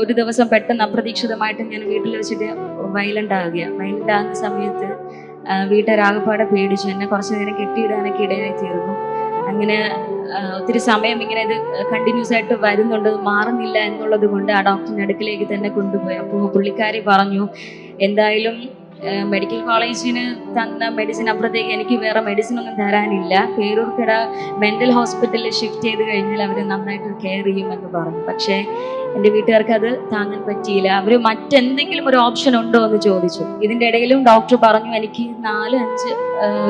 ഒരു ദിവസം പെട്ടെന്ന് അപ്രതീക്ഷിതമായിട്ട് ഞാൻ വീട്ടിൽ വെച്ചിട്ട് വയലന്റ് ആകുന്ന സമയത്ത് വീട്ടുകാരാകപ്പാടെ പേടിച്ചു. എന്നെ കുറച്ചു നേരം കെട്ടിയിടാനൊക്കെ ഇടയായി തീർന്നു. അങ്ങനെ ഒത്തിരി സമയം ഇങ്ങനെ ഇത് കണ്ടിന്യൂസ് ആയിട്ട് വരുന്നുണ്ട്, മാറുന്നില്ല എന്നുള്ളത് കൊണ്ട് ആ ഡോക്ടറിന്റെ അടുക്കിലേക്ക് തന്നെ കൊണ്ടുപോയി. അപ്പോൾ പുള്ളിക്കാരി പറഞ്ഞു, എന്തായാലും മെഡിക്കൽ കോളേജിന് തന്ന മെഡിസിൻ അപ്പുറത്തേക്ക് എനിക്ക് വേറെ മെഡിസിൻ ഒന്നും തരാനില്ല, പേരൂർക്കട മെന്റൽ ഹോസ്പിറ്റലിൽ ഷിഫ്റ്റ് ചെയ്ത് കഴിഞ്ഞാൽ അവർ നന്നായിട്ട് കെയർ ചെയ്യുമെന്ന് പറഞ്ഞു. പക്ഷേ എൻ്റെ വീട്ടുകാർക്ക് അത് താങ്ങാൻ പറ്റിയില്ല. അവർ മറ്റെന്തെങ്കിലും ഒരു ഓപ്ഷൻ ഉണ്ടോ എന്ന് ചോദിച്ചു. ഇതിൻ്റെ ഇടയിലും ഡോക്ടർ പറഞ്ഞു എനിക്ക് 4-5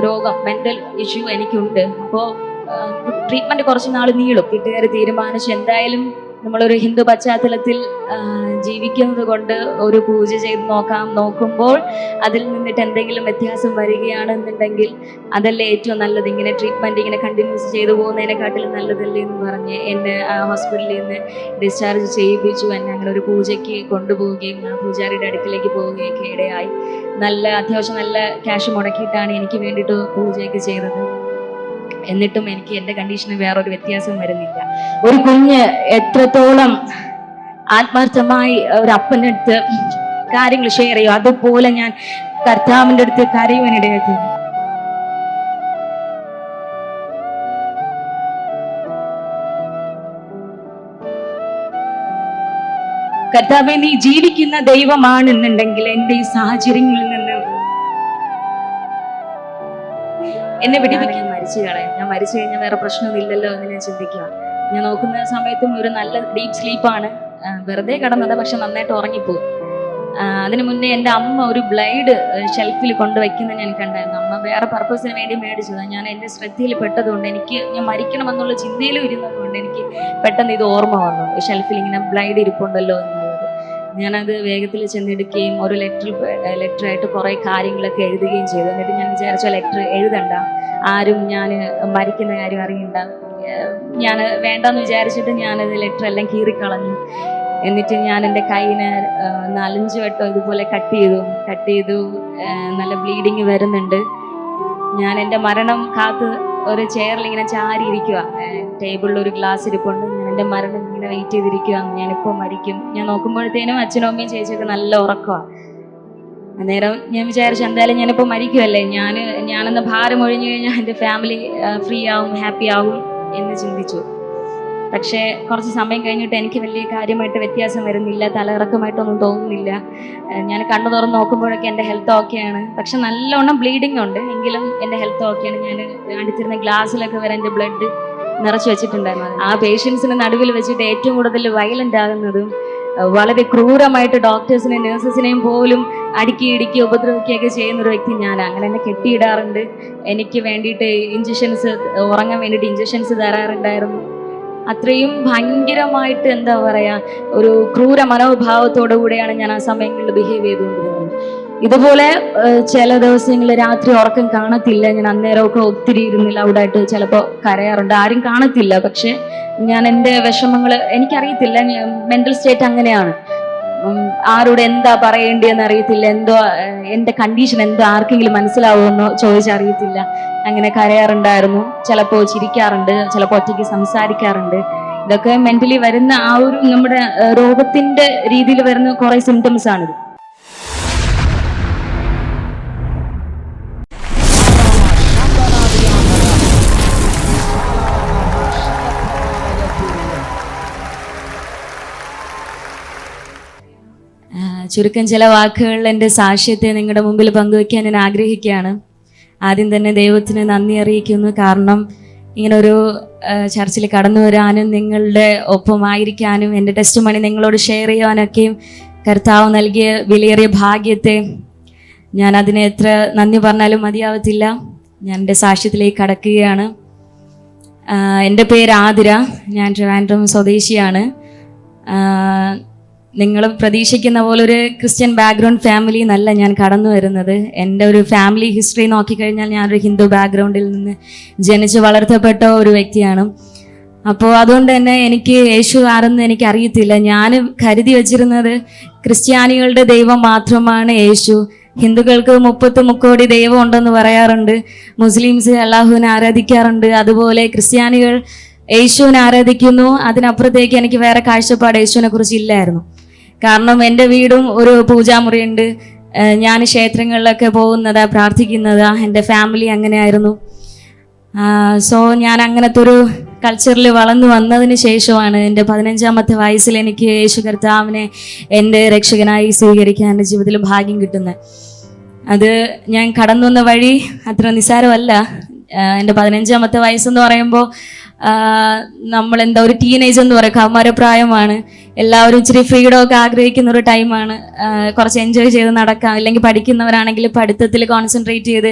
രോഗം, മെന്റൽ ഇഷ്യൂ എനിക്കുണ്ട്, അപ്പോൾ ട്രീറ്റ്മെന്റ് കുറച്ച് നാൾ നീളും. വീട്ടുകാർ തീരുമാനിച്ചു എന്തായാലും നമ്മളൊരു ഹിന്ദു പശ്ചാത്തലത്തിൽ ജീവിക്കുന്നത് കൊണ്ട് ഒരു പൂജ ചെയ്ത് നോക്കുമ്പോൾ അതിൽ നിന്നിട്ട് എന്തെങ്കിലും വ്യത്യാസം വരികയാണെന്നുണ്ടെങ്കിൽ അതല്ലേ ഏറ്റവും നല്ലത്, ഇങ്ങനെ ട്രീറ്റ്മെന്റ് ഇങ്ങനെ കണ്ടിന്യൂസ് ചെയ്തു പോകുന്നതിനെക്കാട്ടിലും നല്ലതല്ലേ എന്ന് പറഞ്ഞ് എന്നെ ഹോസ്പിറ്റലിൽ നിന്ന് ഡിസ്ചാർജ് ചെയ്യിപ്പിച്ചു. എന്നെ അങ്ങനെ ഒരു പൂജയ്ക്ക് കൊണ്ടുപോവുകയും പൂജാരിയുടെ അടുക്കിലേക്ക് പോവുകയൊക്കെ ഇടയായി. അത്യാവശ്യം നല്ല ക്യാഷ് മുടക്കിയിട്ടാണ് എനിക്ക് വേണ്ടിയിട്ട് പൂജയൊക്കെ ചെയ്തത്. എന്നിട്ടും എനിക്ക് എൻ്റെ കണ്ടീഷന് വേറൊരു വ്യത്യാസം വരുന്നില്ല. ഒരു കുഞ്ഞ് എത്രത്തോളം ആത്മാർത്ഥമായി ഒരു അപ്പൻ്റെ അടുത്ത് കാര്യങ്ങൾ ഷെയർ ചെയ്യും, അതുപോലെ ഞാൻ കർത്താവിൻ്റെ അടുത്ത് കരയുവാനിടയായി. കർത്താവേ, നീ ജീവിക്കുന്ന ദൈവമാണെന്നുണ്ടെങ്കിൽ എൻ്റെ ഈ സാഹചര്യങ്ങളിൽ നിന്ന് എന്നെ വിടിപ്പിക്കാൻ മരിച്ചു കളയാം. ഞാൻ മരിച്ചു കഴിഞ്ഞാൽ വേറെ പ്രശ്നമൊന്നുമില്ലല്ലോ എന്ന് ഞാൻ ചിന്തിക്കുക. ഞാൻ നോക്കുന്ന സമയത്തും ഒരു നല്ല ഡീപ്പ് സ്ലീപ്പാണ്, വെറുതെ കിടന്നത്, പക്ഷെ നന്നായിട്ട് ഉറങ്ങിപ്പോകും. അതിന് മുന്നേ എൻ്റെ അമ്മ ഒരു ബ്ലൈഡ് ഷെൽഫിൽ കൊണ്ടുവയ്ക്കുന്നത് ഞാൻ കണ്ടായിരുന്നു. അമ്മ വേറെ പർപ്പസിന് വേണ്ടി മേടിച്ചതാണ്. ഞാൻ എൻ്റെ ശ്രദ്ധയിൽ പെട്ടതുകൊണ്ട് ഞാൻ മരിക്കണമെന്നുള്ള ചിന്തയിലും ഇരുന്നതുകൊണ്ട് എനിക്ക് പെട്ടെന്ന് ഇത് ഓർമ്മ വന്നു, ഷെൽഫിൽ ഇങ്ങനെ ബ്ലൈഡ് ഇരിപ്പുണ്ടല്ലോ എന്നുള്ളത്. ഞാനത് വേഗത്തിൽ ചെന്നെടുക്കുകയും ഒരു ലെറ്ററായിട്ട് കുറേ കാര്യങ്ങളൊക്കെ എഴുതുകയും ചെയ്തു. എന്നിട്ട് ഞാൻ വിചാരിച്ച ലെറ്റർ എഴുതണ്ട, ആരും ഞാൻ മരിക്കുന്ന കാര്യം അറിയണ്ട, ഞാൻ വേണ്ടെന്ന് വിചാരിച്ചിട്ട് ഞാനത് ലെറ്റർ എല്ലാം കീറിക്കളഞ്ഞു. എന്നിട്ട് ഞാൻ എൻ്റെ കൈയിന് 4-5 വട്ടം ഇതുപോലെ കട്ട് ചെയ്തു. നല്ല ബ്ലീഡിങ് വരുന്നുണ്ട്. ഞാൻ എൻ്റെ മരണം കാത്ത് ഒരു ചെയറിൽ ഇങ്ങനെ ചാരി ഇരിക്കുക, ടേബിളിൽ ഒരു ഗ്ലാസ് ഇരിപ്പുണ്ട്. ഞാൻ എൻ്റെ മരണം ഇങ്ങനെ വെയിറ്റ് ചെയ്തിരിക്കുക, ഞാനിപ്പോൾ മരിക്കും. ഞാൻ നോക്കുമ്പോഴത്തേനും അച്ഛനും അമ്മയും ചേച്ചിയൊക്കെ നല്ല ഉറക്കമാണ്. അന്നേരം ഞാൻ വിചാരിച്ചു എന്തായാലും ഞാനിപ്പോൾ മരിക്കുമല്ലേ, ഞാനെന്ന ഭാരം ഒഴിഞ്ഞു കഴിഞ്ഞാൽ എൻ്റെ ഫാമിലി ഫ്രീ ആവും, ഹാപ്പി ആവും എന്ന് ചിന്തിച്ചു. പക്ഷേ കുറച്ച് സമയം കഴിഞ്ഞിട്ട് എനിക്ക് വലിയ കാര്യമായിട്ട് വ്യത്യാസം വരുന്നില്ല, തലയിറക്കമായിട്ടൊന്നും തോന്നുന്നില്ല. ഞാൻ കണ്ണു തുറന്ന് നോക്കുമ്പോഴൊക്കെ എൻ്റെ ഹെൽത്ത് ഓക്കെയാണ്, പക്ഷെ നല്ലോണം ബ്ലീഡിങ് ഉണ്ട്, എങ്കിലും എൻ്റെ ഹെൽത്ത് ഓക്കെയാണ്. ഞാൻ അടുത്തിരുന്ന ഗ്ലാസ്സിലൊക്കെ വരെ എൻ്റെ ബ്ലഡ് നിറച്ച് വെച്ചിട്ടുണ്ടായിരുന്നു. ആ പേഷ്യൻസിന് നടുവിൽ വെച്ചിട്ട് ഏറ്റവും കൂടുതൽ വയലൻ്റ് ആകുന്നതും വളരെ ക്രൂരമായിട്ട് ഡോക്ടേഴ്സിനെയും നേഴ്സസിനെയും പോലും ഇടുക്കി ഉപദ്രവിക്കുകയൊക്കെ ചെയ്യുന്നൊരു വ്യക്തി ഞാനാണ്. അങ്ങനെ എന്നെ കെട്ടിയിടാറുണ്ട്, എനിക്ക് വേണ്ടിയിട്ട് ഉറങ്ങാൻ വേണ്ടിയിട്ട് ഇഞ്ചക്ഷൻസ് തരാറുണ്ടായിരുന്നു. അത്രയും ഭയങ്കരമായിട്ട് എന്താ പറയുക, ഒരു ക്രൂര മനോഭാവത്തോടു കൂടെയാണ് ഞാൻ ആ സമയങ്ങളിൽ ബിഹേവ് ചെയ്തുകൊണ്ടിരുന്നത്. ഇതുപോലെ ചില ദിവസങ്ങളിൽ രാത്രി ഉറക്കം കാണത്തില്ല. ഞാൻ അന്നേരമൊക്കെ ഒത്തിരി ഇരുന്ന് ലൗഡായിട്ട് ചിലപ്പോൾ കരയാറുണ്ട്, ആരും കാണത്തില്ല. പക്ഷെ ഞാൻ എൻ്റെ വിഷമങ്ങൾ എനിക്കറിയത്തില്ല, മെൻ്റൽ സ്റ്റേറ്റ് അങ്ങനെയാണ്. ആരോട് എന്താ പറയേണ്ടതെന്ന് അറിയത്തില്ല, എൻ്റെ കണ്ടീഷൻ എന്തോ ആർക്കെങ്കിലും മനസ്സിലാവുമെന്നോ ചോദിച്ചറിയത്തില്ല. അങ്ങനെ കരയാറുണ്ടായിരുന്നു, ചിലപ്പോൾ ചിരിക്കാറുണ്ട്, ചിലപ്പോൾ ഒറ്റയ്ക്ക് സംസാരിക്കാറുണ്ട്. ഇതൊക്കെ മെന്റലി വരുന്ന ആ ഒരു നമ്മുടെ രോഗത്തിന്റെ രീതിയിൽ വരുന്ന കുറെ സിംറ്റംസ് ആണിത്. ചുരുക്കം ചില വാക്കുകളിൽ എൻ്റെ സാക്ഷ്യത്തെ നിങ്ങളുടെ മുമ്പിൽ പങ്കുവയ്ക്കാൻ ഞാൻ ആഗ്രഹിക്കുകയാണ്. ആദ്യം തന്നെ ദൈവത്തിന് നന്ദി അറിയിക്കുന്നു. കാരണം ഇങ്ങനൊരു ചർച്ചിൽ കടന്നു വരാനും നിങ്ങളുടെ ഒപ്പമായിരിക്കാനും എൻ്റെ ടെസ്റ്റ് മണി നിങ്ങളോട് ഷെയർ ചെയ്യാനൊക്കെയും കർത്താവ് നൽകിയ വിലയേറിയ ഭാഗ്യത്തെ ഞാൻ അതിനെ എത്ര നന്ദി പറഞ്ഞാലും മതിയാവത്തില്ല. ഞാൻ എൻ്റെ സാക്ഷ്യത്തിലേക്ക് കടക്കുകയാണ്. എൻ്റെ പേര് ആതിര, ഞാൻ ട്രിവാൻഡ്രം സ്വദേശിയാണ്. നിങ്ങൾ പ്രതീക്ഷിക്കുന്ന പോലെ ഒരു ക്രിസ്ത്യൻ ബാക്ക്ഗ്രൗണ്ട് ഫാമിലിയിൽ നിന്നല്ല ഞാൻ കടന്നു വരുന്നത്. എൻ്റെ ഒരു ഫാമിലി ഹിസ്റ്ററി നോക്കിക്കഴിഞ്ഞാൽ ഞാനൊരു ഹിന്ദു ബാക്ക്ഗ്രൗണ്ടിൽ നിന്ന് ജനിച്ച് വളർത്തപ്പെട്ട ഒരു വ്യക്തിയാണ്. അപ്പോൾ അതുകൊണ്ട് തന്നെ എനിക്ക് യേശു ആരെന്ന് എനിക്ക് അറിയത്തില്ല. ഞാൻ കരുതി വച്ചിരുന്നത് ക്രിസ്ത്യാനികളുടെ ദൈവം മാത്രമാണ് യേശു. ഹിന്ദുക്കൾക്ക് 30 മുക്കോടി ദൈവം ഉണ്ടെന്ന് പറയാറുണ്ട്, മുസ്ലിംസ് അള്ളാഹുവിനെ ആരാധിക്കാറുണ്ട്. അതുപോലെ ക്രിസ്ത്യാനികൾ യേശുവിനെ ആരാധിക്കുന്നു, അതിനപ്പുറത്തേക്ക് എനിക്ക് വേറെ കാഴ്ചപ്പാട് യേശുവിനെ കുറിച്ച് ഇല്ലായിരുന്നു. കാരണം എൻ്റെ വീടും ഒരു പൂജാമുറിയുണ്ട്, ഞാൻ ക്ഷേത്രങ്ങളിലൊക്കെ പോകുന്നത്, പ്രാർത്ഥിക്കുന്നത്, എൻ്റെ ഫാമിലി അങ്ങനെയായിരുന്നു. സോ ഞാൻ അങ്ങനത്തെ ഒരു കൾച്ചറിൽ വളർന്നു വന്നതിന് ശേഷമാണ് എൻ്റെ 15-ാമത്തെ വയസ്സിൽ എനിക്ക് യേശു കർത്താവിനെ എൻ്റെ രക്ഷകനായി സ്വീകരിക്കാൻ എൻ്റെ ജീവിതത്തിൽ ഭാഗ്യം കിട്ടുന്നത്. അത് ഞാൻ കടന്നു വന്ന വഴി അത്ര നിസ്സാരമല്ല. എൻ്റെ 15-ാമത്തെ വയസ്സെന്ന് പറയുമ്പോൾ നമ്മളെന്താ ഒരു ടീനേജ് എന്ന് പറയും, കൗമാരപ്രായമാണ്. എല്ലാവരും ഇച്ചിരി ഫ്രീഡം ഒക്കെ ആഗ്രഹിക്കുന്ന ഒരു ടൈമാണ്. കുറച്ച് എൻജോയ് ചെയ്ത് നടക്കാം, അല്ലെങ്കിൽ പഠിക്കുന്നവരാണെങ്കിൽ പഠിത്തത്തിൽ കോൺസെൻട്രേറ്റ് ചെയ്ത്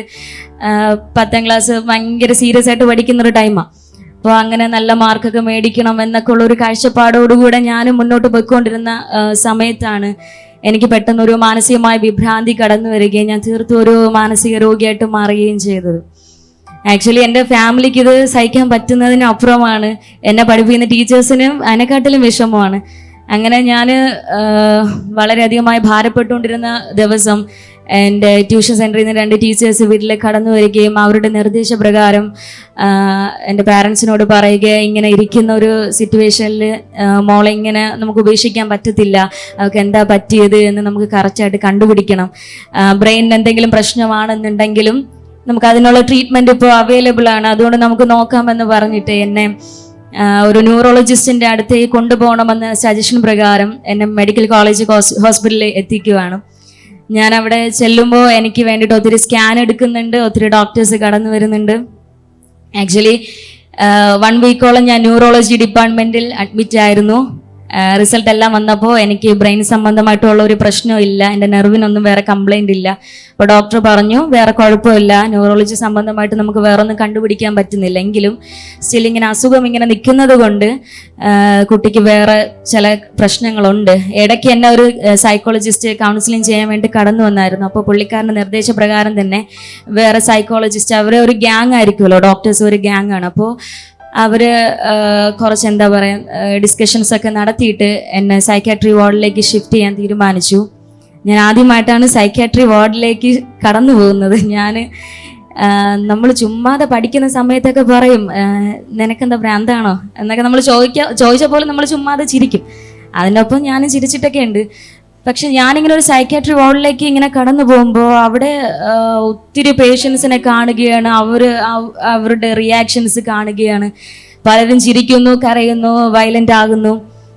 10ാം ക്ലാസ് ഭയങ്കര സീരിയസ് ആയിട്ട് പഠിക്കുന്ന ഒരു ടൈമാണ്. അപ്പോൾ അങ്ങനെ നല്ല മാർക്കൊക്കെ മേടിക്കണം എന്നൊക്കെ ഉള്ളൊരു കാഴ്ചപ്പാടോടുകൂടെ ഞാനും മുന്നോട്ട് പോയിക്കൊണ്ടിരുന്ന സമയത്താണ് എനിക്ക് പെട്ടെന്നൊരു മാനസികമായ വിഭ്രാന്തി കടന്നു വരികയും ഞാൻ തീർത്തും ഒരു മാനസിക രോഗിയായിട്ട് മാറുകയും ചെയ്തത്. ആക്ച്വലി എൻ്റെ ഫാമിലിക്ക് ഇത് സഹിക്കാൻ പറ്റുന്നതിന് അപ്പുറമാണ്, എന്നെ പഠിപ്പിക്കുന്ന ടീച്ചേഴ്സിനും അതിനെക്കാട്ടിലും വിഷമമാണ്. അങ്ങനെ ഞാൻ വളരെയധികമായി ഭാരപ്പെട്ടുകൊണ്ടിരുന്ന ദിവസം എൻ്റെ ട്യൂഷൻ സെൻറ്ററിൽ നിന്ന് 2 ടീച്ചേഴ്സ് വീട്ടിലേക്ക് കടന്നു വരികയും അവരുടെ നിർദ്ദേശപ്രകാരം എൻ്റെ പാരൻസിനോട് പറയുക, ഇങ്ങനെ ഇരിക്കുന്ന ഒരു സിറ്റുവേഷനിൽ മോളെ ഇങ്ങനെ നമുക്ക് ഉപേക്ഷിക്കാൻ പറ്റത്തില്ല, അവർക്ക് എന്താ പറ്റിയത് എന്ന് നമുക്ക് കറക്റ്റായിട്ട് കണ്ടുപിടിക്കണം, ബ്രെയിനിന് എന്തെങ്കിലും പ്രശ്നമാണെന്നുണ്ടെങ്കിലും നമുക്ക് അതിനുള്ള ട്രീറ്റ്മെൻറ്റ് ഇപ്പോൾ അവൈലബിൾ ആണ്, അതുകൊണ്ട് നമുക്ക് നോക്കാമെന്ന് പറഞ്ഞിട്ട് എന്നെ ഒരു ന്യൂറോളജിസ്റ്റിൻ്റെ അടുത്തേക്ക് കൊണ്ടുപോകണമെന്ന സജഷൻ പ്രകാരം എന്നെ മെഡിക്കൽ കോളേജ് ഹോസ്പിറ്റലിൽ എത്തിക്കുകയാണ്. ഞാൻ അവിടെ ചെല്ലുമ്പോൾ എനിക്ക് വേണ്ടിയിട്ട് ഒത്തിരി സ്കാൻ എടുക്കുന്നുണ്ട്, ഒത്തിരി ഡോക്ടേഴ്സ് കടന്നു വരുന്നുണ്ട്. ആക്ച്വലി 1 വീക്കോളം ഞാൻ ന്യൂറോളജി ഡിപ്പാർട്ട്മെൻറ്റിൽ അഡ്മിറ്റ് ആയിരുന്നു. റിസൾട്ട് എല്ലാം വന്നപ്പോൾ എനിക്ക് ബ്രെയിൻ സംബന്ധമായിട്ടുള്ള ഒരു പ്രശ്നവും ഇല്ല, എൻ്റെ നെർവിനൊന്നും വേറെ കംപ്ലൈൻ്റ് ഇല്ല. അപ്പോൾ ഡോക്ടർ പറഞ്ഞു വേറെ കുഴപ്പമില്ല, ന്യൂറോളജി സംബന്ധമായിട്ട് നമുക്ക് വേറെ ഒന്നും കണ്ടുപിടിക്കാൻ പറ്റുന്നില്ല, എങ്കിലും സ്റ്റിൽ ഇങ്ങനെ അസുഖം ഇങ്ങനെ നിൽക്കുന്നത് കൊണ്ട് കുട്ടിക്ക് വേറെ ചില പ്രശ്നങ്ങളുണ്ട്. ഇടയ്ക്ക് എന്നെ ഒരു സൈക്കോളജിസ്റ്റ് കൗൺസിലിംഗ് ചെയ്യാൻ വേണ്ടി കടന്നു വന്നായിരുന്നു. അപ്പോൾ പുള്ളിക്കാരൻ്റെ നിർദ്ദേശപ്രകാരം തന്നെ വേറെ സൈക്കോളജിസ്റ്റ്, അവരെ ഒരു ഗ്യാങ് ആയിരിക്കുമല്ലോ, ഡോക്ടേഴ്സ് ഒരു ഗ്യാങ് ആണ്. അപ്പോൾ അവർ കുറച്ച് എന്താ പറയുക ഡിസ്കഷൻസ് ഒക്കെ നടത്തിയിട്ട് എന്നെ സൈക്കാട്രി വാർഡിലേക്ക് ഷിഫ്റ്റ് ചെയ്യാൻ തീരുമാനിച്ചു. ഞാൻ ആദ്യമായിട്ടാണ് സൈക്കാട്രി വാർഡിലേക്ക് കടന്നു പോകുന്നത്. നമ്മൾ ചുമ്മാതെ പഠിക്കുന്ന സമയത്തൊക്കെ പറയും നിനക്കെന്താ ഭ്രാന്താണോ എന്നൊക്കെ നമ്മൾ ചോദിച്ച പോലെ നമ്മൾ ചുമ്മാതെ ചിരിക്കും. അതിനൊപ്പം ഞാനും ചിരിച്ചിട്ടൊക്കെ ഉണ്ട്. പക്ഷെ ഞാനിങ്ങനെ ഒരു സൈക്കാട്രി വാർഡിലേക്ക് ഇങ്ങനെ കടന്നു പോകുമ്പോൾ അവിടെ ഒത്തിരി പേഷ്യൻസിനെ കാണുകയാണ്, അവരുടെ റിയാക്ഷൻസ് കാണുകയാണ്. പലരും ചിരിക്കുന്നു, കരയുന്നു, വയലൻ്റ് ആകുന്നു.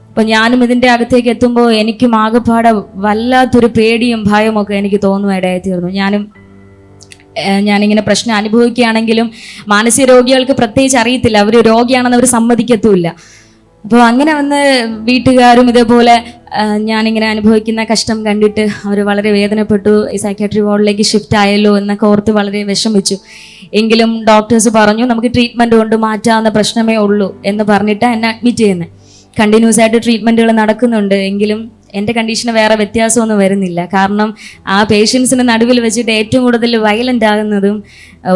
അപ്പം ഞാനും ഇതിൻ്റെ അകത്തേക്ക് എത്തുമ്പോൾ എനിക്കും ആകെപ്പാടെ വല്ലാത്തൊരു പേടിയും ഭയമൊക്കെ എനിക്ക് തോന്നുവായിട്ടായിത്തീർന്നു. ഞാനിങ്ങനെ പ്രശ്നം അനുഭവിക്കുകയാണെങ്കിലും മാനസിക രോഗികൾക്ക് പ്രത്യേകിച്ച് അറിയത്തില്ല, അവർ രോഗിയാണെന്ന് അവർ സമ്മതിക്കത്തുമില്ല. അപ്പോൾ അങ്ങനെ വന്ന് വീട്ടുകാരും ഇതേപോലെ ഞാനിങ്ങനെ അനുഭവിക്കുന്ന കഷ്ടം കണ്ടിട്ട് അവർ വളരെ വേദനപ്പെട്ടു. ഈ സൈക്കാട്രി വാർഡിലേക്ക് ഷിഫ്റ്റ് ആയല്ലോ എന്നൊക്കെ ഓർത്ത് വളരെ വിഷമിച്ചു. എങ്കിലും ഡോക്ടേഴ്സ് പറഞ്ഞു നമുക്ക് ട്രീറ്റ്മെൻറ്റ് കൊണ്ട് മാറ്റാവുന്ന പ്രശ്നമേ ഉള്ളൂ എന്ന് പറഞ്ഞിട്ട് എന്നെ അഡ്മിറ്റ് ചെയ്യുന്നത്. കണ്ടിന്യൂസ് ആയിട്ട് ട്രീറ്റ്മെൻറ്റുകൾ നടക്കുന്നുണ്ട്, എങ്കിലും എൻ്റെ കണ്ടീഷന് വേറെ വ്യത്യാസമൊന്നും വരുന്നില്ല. കാരണം ആ പേഷ്യൻസിൻ്റെ നടുവിൽ വെച്ചിട്ട് ഏറ്റവും കൂടുതൽ വയലൻ്റ് ആകുന്നതും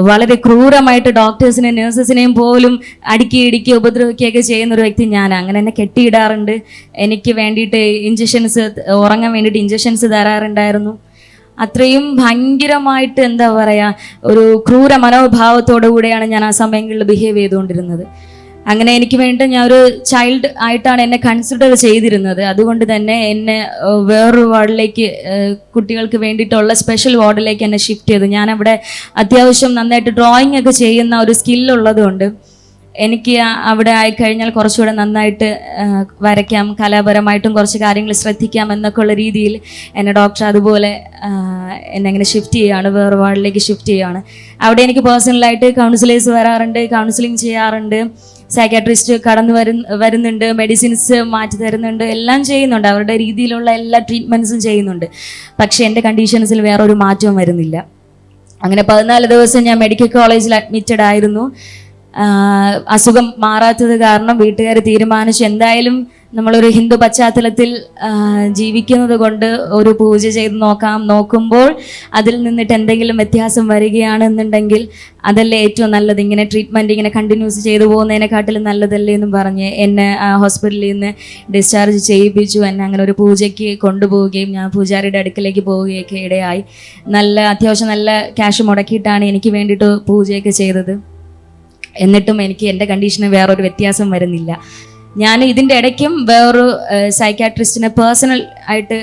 വളരെ ക്രൂരമായിട്ട് ഡോക്ടേഴ്സിനെയും നേഴ്സസിനെയും പോലും അടുക്കി ഉപദ്രവിക്കുകയൊക്കെ ചെയ്യുന്നൊരു വ്യക്തി ഞാനാണ്. അങ്ങനെ എന്നെ കെട്ടിയിടാറുണ്ട്, എനിക്ക് വേണ്ടിയിട്ട് ഉറങ്ങാൻ വേണ്ടിയിട്ട് ഇഞ്ചക്ഷൻസ് തരാറുണ്ടായിരുന്നു. അത്രയും ഭയങ്കരമായിട്ട് എന്താ പറയുക ഒരു ക്രൂര മനോഭാവത്തോടു കൂടെയാണ് ഞാൻ ആ സമയങ്ങളിൽ ബിഹേവ് ചെയ്തുകൊണ്ടിരുന്നത്. അങ്ങനെ എനിക്ക് വേണ്ടി ഞാൻ ഒരു ചൈൽഡ് ആയിട്ടാണ് എന്നെ കൺസിഡർ ചെയ്തിരുന്നത്. അതുകൊണ്ട് തന്നെ എന്നെ വേറൊരു വാർഡിലേക്ക്, കുട്ടികൾക്ക് വേണ്ടിയിട്ടുള്ള സ്പെഷ്യൽ വാർഡിലേക്ക് എന്നെ ഷിഫ്റ്റ് ചെയ്തു. ഞാൻ അവിടെ അത്യാവശ്യം നന്നായിട്ട് ഡ്രോയിങ് ഒക്കെ ചെയ്യുന്ന ഒരു സ്കില്ലുള്ളത് കൊണ്ട് എനിക്ക് അവിടെ ആയിക്കഴിഞ്ഞാൽ കുറച്ചുകൂടെ നന്നായിട്ട് വരയ്ക്കാം, കലാപരമായിട്ടും കുറച്ച് കാര്യങ്ങൾ ശ്രദ്ധിക്കാം എന്നൊക്കെ ഉള്ള രീതിയിൽ എന്നെ ഡോക്ടർ അതുപോലെ എന്നെ അങ്ങനെ ഷിഫ്റ്റ് ചെയ്യുകയാണ്, വേറെ വാർഡിലേക്ക് ഷിഫ്റ്റ് ചെയ്യുകയാണ്. അവിടെ എനിക്ക് പേഴ്സണലായിട്ട് കൗൺസിലേഴ്സ് വരാറുണ്ട്, കൗൺസിലിംഗ് ചെയ്യാറുണ്ട്, സൈക്കാട്രിസ്റ്റ് കടന്നു വരുന്നുണ്ട്, മെഡിസിൻസ് മാറ്റി തരുന്നുണ്ട്, എല്ലാം ചെയ്യുന്നുണ്ട്, അവരുടെ രീതിയിലുള്ള എല്ലാ ട്രീറ്റ്മെൻറ്റ്സും ചെയ്യുന്നുണ്ട്. പക്ഷേ എൻ്റെ കണ്ടീഷൻസിൽ വേറൊരു മാറ്റവും വരുന്നില്ല. അങ്ങനെ 14 ദിവസം ഞാൻ മെഡിക്കൽ കോളേജിൽ അഡ്മിറ്റഡ് ആയിരുന്നു. അസുഖം മാറാത്തത് കാരണം വീട്ടുകാർ തീരുമാനിച്ചു എന്തായാലും നമ്മളൊരു ഹിന്ദു പശ്ചാത്തലത്തിൽ ജീവിക്കുന്നത് കൊണ്ട് ഒരു പൂജ ചെയ്ത് നോക്കുമ്പോൾ അതിൽ നിന്നിട്ട് എന്തെങ്കിലും വ്യത്യാസം വരികയാണെന്നുണ്ടെങ്കിൽ അതല്ലേ ഏറ്റവും നല്ലത്, ഇങ്ങനെ ട്രീറ്റ്മെൻറ്റ് ഇങ്ങനെ കണ്ടിന്യൂസ് ചെയ്തു പോകുന്നതിനെക്കാട്ടിലും നല്ലതല്ലേ എന്നും പറഞ്ഞ് എന്നെ ഹോസ്പിറ്റലിൽ നിന്ന് ഡിസ്ചാർജ് ചെയ്യിപ്പിച്ചു. എന്നെ അങ്ങനെ ഒരു പൂജയ്ക്ക് കൊണ്ടുപോവുകയും ഞാൻ പൂജാരിയുടെ അടുക്കലേക്ക് പോവുകയൊക്കെ ഇടയായി. അത്യാവശ്യം നല്ല ക്യാഷ് മുടക്കിയിട്ടാണ് എനിക്ക് വേണ്ടിയിട്ട് പൂജയൊക്കെ ചെയ്തത്. എന്നിട്ടും എനിക്ക് എൻ്റെ കണ്ടീഷന് വേറൊരു വ്യത്യാസം വരുന്നില്ല. ഞാൻ ഇതിൻ്റെ ഇടയ്ക്കും വേറൊരു സൈക്കാട്രിസ്റ്റിനെ പേഴ്സണൽ ആയിട്ട്